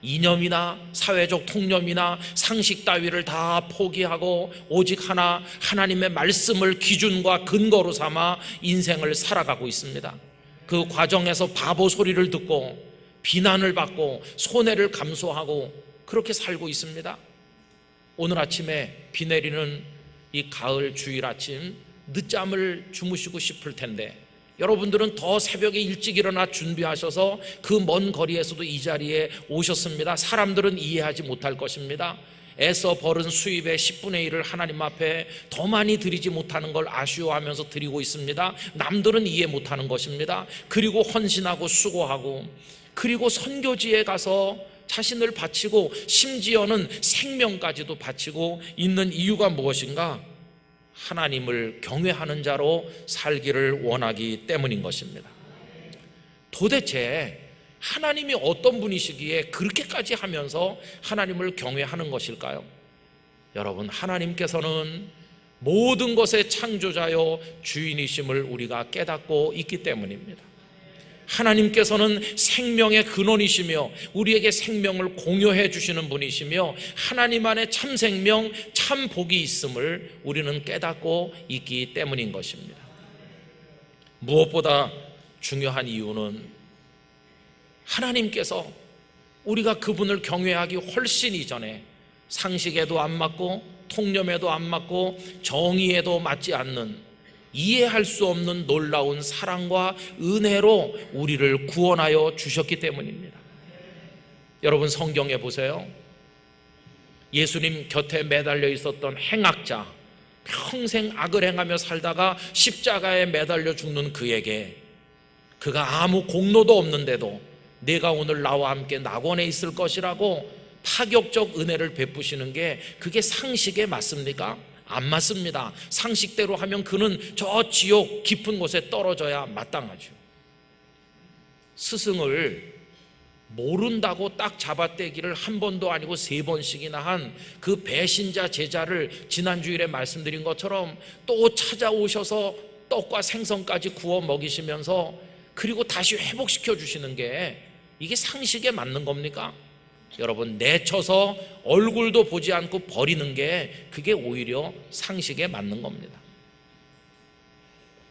이념이나 사회적 통념이나 상식 따위를 다 포기하고 오직 하나, 하나님의 말씀을 기준과 근거로 삼아 인생을 살아가고 있습니다. 그 과정에서 바보 소리를 듣고 비난을 받고 손해를 감수하고 그렇게 살고 있습니다. 오늘 아침에 비 내리는 이 가을 주일 아침, 늦잠을 주무시고 싶을 텐데 여러분들은 더 새벽에 일찍 일어나 준비하셔서 그 먼 거리에서도 이 자리에 오셨습니다. 사람들은 이해하지 못할 것입니다. 애써 벌은 수입의 10분의 1을 하나님 앞에 더 많이 드리지 못하는 걸 아쉬워하면서 드리고 있습니다. 남들은 이해 못하는 것입니다. 그리고 헌신하고 수고하고, 그리고 선교지에 가서 자신을 바치고 심지어는 생명까지도 바치고 있는 이유가 무엇인가? 하나님을 경외하는 자로 살기를 원하기 때문인 것입니다. 도대체 하나님이 어떤 분이시기에 그렇게까지 하면서 하나님을 경외하는 것일까요? 여러분, 하나님께서는 모든 것의 창조자요 주인이심을 우리가 깨닫고 있기 때문입니다. 하나님께서는 생명의 근원이시며 우리에게 생명을 공유해 주시는 분이시며 하나님 안에 참 생명, 참 복이 있음을 우리는 깨닫고 있기 때문인 것입니다. 무엇보다 중요한 이유는 하나님께서 우리가 그분을 경외하기 훨씬 이전에 상식에도 안 맞고 통념에도 안 맞고 정의에도 맞지 않는, 이해할 수 없는 놀라운 사랑과 은혜로 우리를 구원하여 주셨기 때문입니다. 여러분, 성경에 보세요. 예수님 곁에 매달려 있었던 행악자, 평생 악을 행하며 살다가 십자가에 매달려 죽는 그에게, 그가 아무 공로도 없는데도 내가 오늘 나와 함께 낙원에 있을 것이라고 파격적 은혜를 베푸시는 게, 그게 상식에 맞습니까? 안 맞습니다. 상식대로 하면 그는 저 지옥 깊은 곳에 떨어져야 마땅하죠. 스승을 모른다고 딱 잡아떼기를 한 번도 아니고 3번씩이나 한 그 배신자 제자를 지난 주일에 말씀드린 것처럼 또 찾아오셔서 떡과 생선까지 구워 먹이시면서 그리고 다시 회복시켜 주시는 게 이게 상식에 맞는 겁니까? 여러분, 내쳐서 얼굴도 보지 않고 버리는 게 그게 오히려 상식에 맞는 겁니다.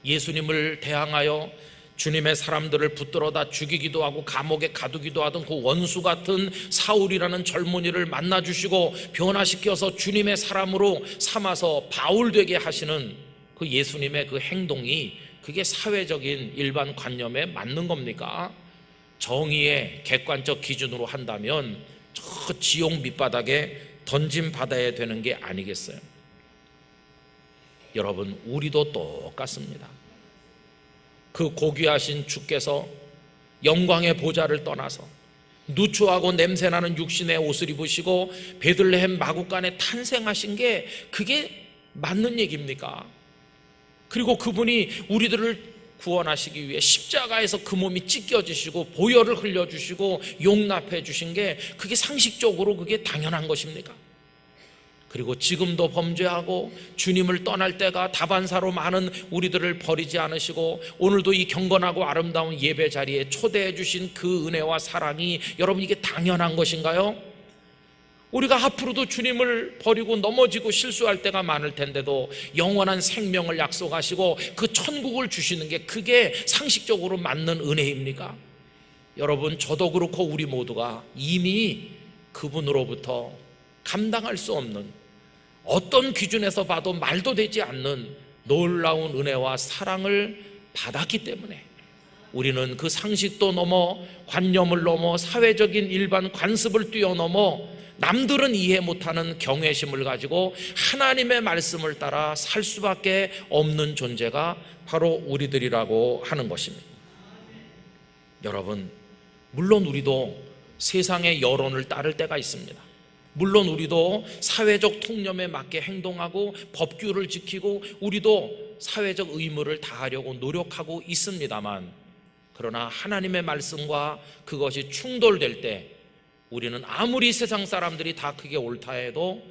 예수님을 대항하여 주님의 사람들을 붙들어다 죽이기도 하고 감옥에 가두기도 하던 그 원수 같은 사울이라는 젊은이를 만나주시고 변화시켜서 주님의 사람으로 삼아서 바울 되게 하시는 그 예수님의 그 행동이 그게 사회적인 일반 관념에 맞는 겁니까? 정의의 객관적 기준으로 한다면 저 지옥 밑바닥에 던짐 받아야 되는 게 아니겠어요? 여러분, 우리도 똑같습니다. 그 고귀하신 주께서 영광의 보좌를 떠나서 누추하고 냄새나는 육신의 옷을 입으시고 베들레헴 마구간에 탄생하신 게 그게 맞는 얘기입니까? 그리고 그분이 우리들을 구원하시기 위해 십자가에서 그 몸이 찢겨지시고 보혈을 흘려주시고 용납해 주신 게 그게 상식적으로 그게 당연한 것입니까? 그리고 지금도 범죄하고 주님을 떠날 때가 다반사로 많은 우리들을 버리지 않으시고 오늘도 이 경건하고 아름다운 예배 자리에 초대해 주신 그 은혜와 사랑이 여러분 이게 당연한 것인가요? 우리가 앞으로도 주님을 버리고 넘어지고 실수할 때가 많을 텐데도 영원한 생명을 약속하시고 그 천국을 주시는 게 그게 상식적으로 맞는 은혜입니까? 여러분, 저도 그렇고 우리 모두가 이미 그분으로부터 감당할 수 없는 어떤 기준에서 봐도 말도 되지 않는 놀라운 은혜와 사랑을 받았기 때문에 우리는 그 상식도 넘어 관념을 넘어 사회적인 일반 관습을 뛰어넘어 남들은 이해 못하는 경외심을 가지고 하나님의 말씀을 따라 살 수밖에 없는 존재가 바로 우리들이라고 하는 것입니다. 여러분, 물론 우리도 세상의 여론을 따를 때가 있습니다. 물론 우리도 사회적 통념에 맞게 행동하고 법규를 지키고 우리도 사회적 의무를 다하려고 노력하고 있습니다만, 그러나 하나님의 말씀과 그것이 충돌될 때 우리는 아무리 세상 사람들이 다 그게 옳다 해도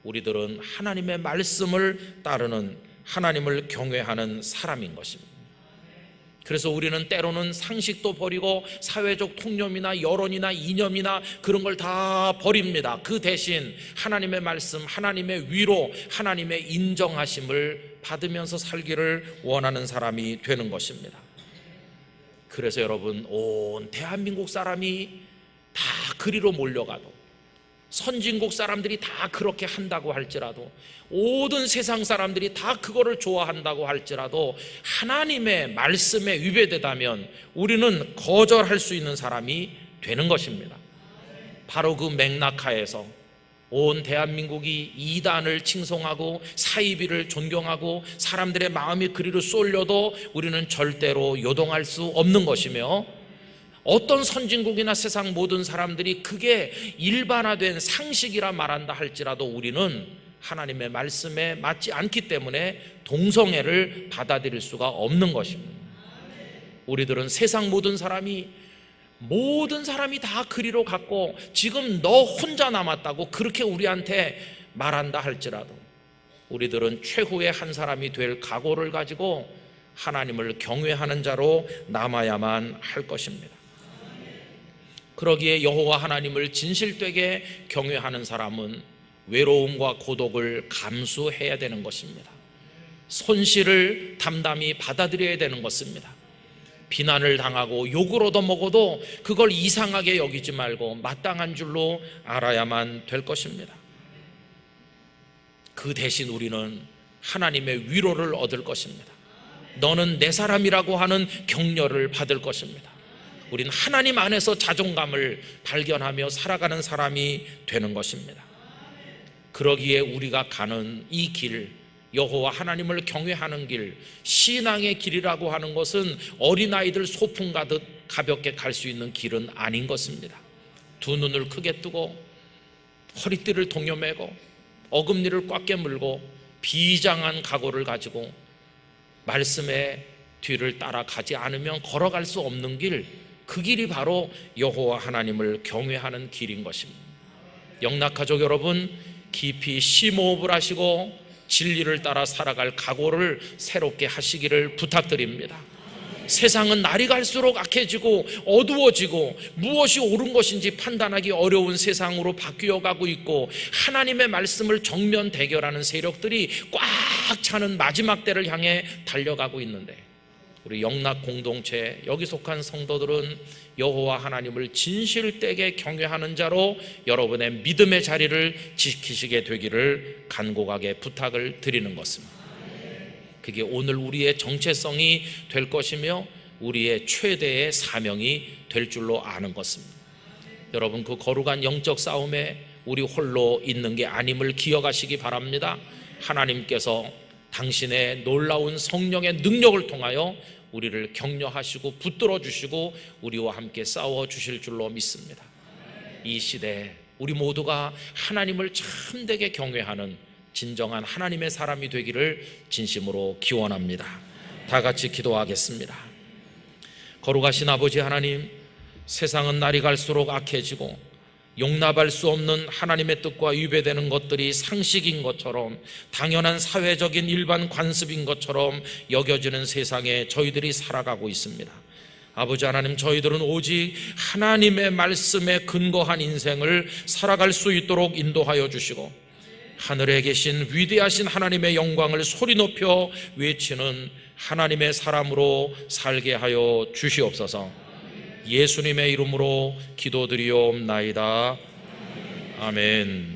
우리들은 하나님의 말씀을 따르는, 하나님을 경외하는 사람인 것입니다. 그래서 우리는 때로는 상식도 버리고 사회적 통념이나 여론이나 이념이나 그런 걸 다 버립니다. 그 대신 하나님의 말씀, 하나님의 위로, 하나님의 인정하심을 받으면서 살기를 원하는 사람이 되는 것입니다. 그래서 여러분, 온 대한민국 사람이 다 그리로 몰려가도, 선진국 사람들이 다 그렇게 한다고 할지라도, 모든 세상 사람들이 다 그거를 좋아한다고 할지라도 하나님의 말씀에 위배되다면 우리는 거절할 수 있는 사람이 되는 것입니다. 바로 그 맥락하에서 온 대한민국이 이단을 칭송하고 사이비를 존경하고 사람들의 마음이 그리로 쏠려도 우리는 절대로 요동할 수 없는 것이며, 어떤 선진국이나 세상 모든 사람들이 그게 일반화된 상식이라 말한다 할지라도 우리는 하나님의 말씀에 맞지 않기 때문에 동성애를 받아들일 수가 없는 것입니다. 우리들은 세상 모든 사람이 다 그리로 갔고 지금 너 혼자 남았다고 그렇게 우리한테 말한다 할지라도 우리들은 최후의 한 사람이 될 각오를 가지고 하나님을 경외하는 자로 남아야만 할 것입니다. 그러기에 여호와 하나님을 진실되게 경외하는 사람은 외로움과 고독을 감수해야 되는 것입니다. 손실을 담담히 받아들여야 되는 것입니다. 비난을 당하고 욕을 얻어먹어도 그걸 이상하게 여기지 말고 마땅한 줄로 알아야만 될 것입니다. 그 대신 우리는 하나님의 위로를 얻을 것입니다. 너는 내 사람이라고 하는 격려를 받을 것입니다. 우리는 하나님 안에서 자존감을 발견하며 살아가는 사람이 되는 것입니다. 그러기에 우리가 가는 이 길, 여호와 하나님을 경외하는 길, 신앙의 길이라고 하는 것은 어린아이들 소풍 가듯 가볍게 갈 수 있는 길은 아닌 것입니다. 두 눈을 크게 뜨고 허리띠를 동여매고 어금니를 꽉 깨물고 비장한 각오를 가지고 말씀의 뒤를 따라가지 않으면 걸어갈 수 없는 길, 그 길이 바로 여호와 하나님을 경외하는 길인 것입니다. 영락가족 여러분, 깊이 심호흡을 하시고 진리를 따라 살아갈 각오를 새롭게 하시기를 부탁드립니다. 세상은 날이 갈수록 악해지고 어두워지고 무엇이 옳은 것인지 판단하기 어려운 세상으로 바뀌어가고 있고, 하나님의 말씀을 정면 대결하는 세력들이 꽉 차는 마지막 때를 향해 달려가고 있는데, 우리 영락 공동체 여기 속한 성도들은 여호와 하나님을 진실되게 경외하는 자로 여러분의 믿음의 자리를 지키시게 되기를 간곡하게 부탁을 드리는 것입니다. 그게 오늘 우리의 정체성이 될 것이며 우리의 최대의 사명이 될 줄로 아는 것입니다. 여러분, 그 거룩한 영적 싸움에 우리 홀로 있는 게 아님을 기억하시기 바랍니다. 하나님께서 당신의 놀라운 성령의 능력을 통하여 우리를 격려하시고 붙들어 주시고 우리와 함께 싸워 주실 줄로 믿습니다. 이 시대에 우리 모두가 하나님을 참되게 경외하는 진정한 하나님의 사람이 되기를 진심으로 기원합니다. 다 같이 기도하겠습니다. 거룩하신 아버지 하나님, 세상은 날이 갈수록 악해지고 용납할 수 없는 하나님의 뜻과 위배되는 것들이 상식인 것처럼, 당연한 사회적인 일반 관습인 것처럼 여겨지는 세상에 저희들이 살아가고 있습니다. 아버지 하나님, 저희들은 오직 하나님의 말씀에 근거한 인생을 살아갈 수 있도록 인도하여 주시고, 하늘에 계신 위대하신 하나님의 영광을 소리 높여 외치는 하나님의 사람으로 살게 하여 주시옵소서. 예수님의 이름으로 기도드리옵나이다. 아멘.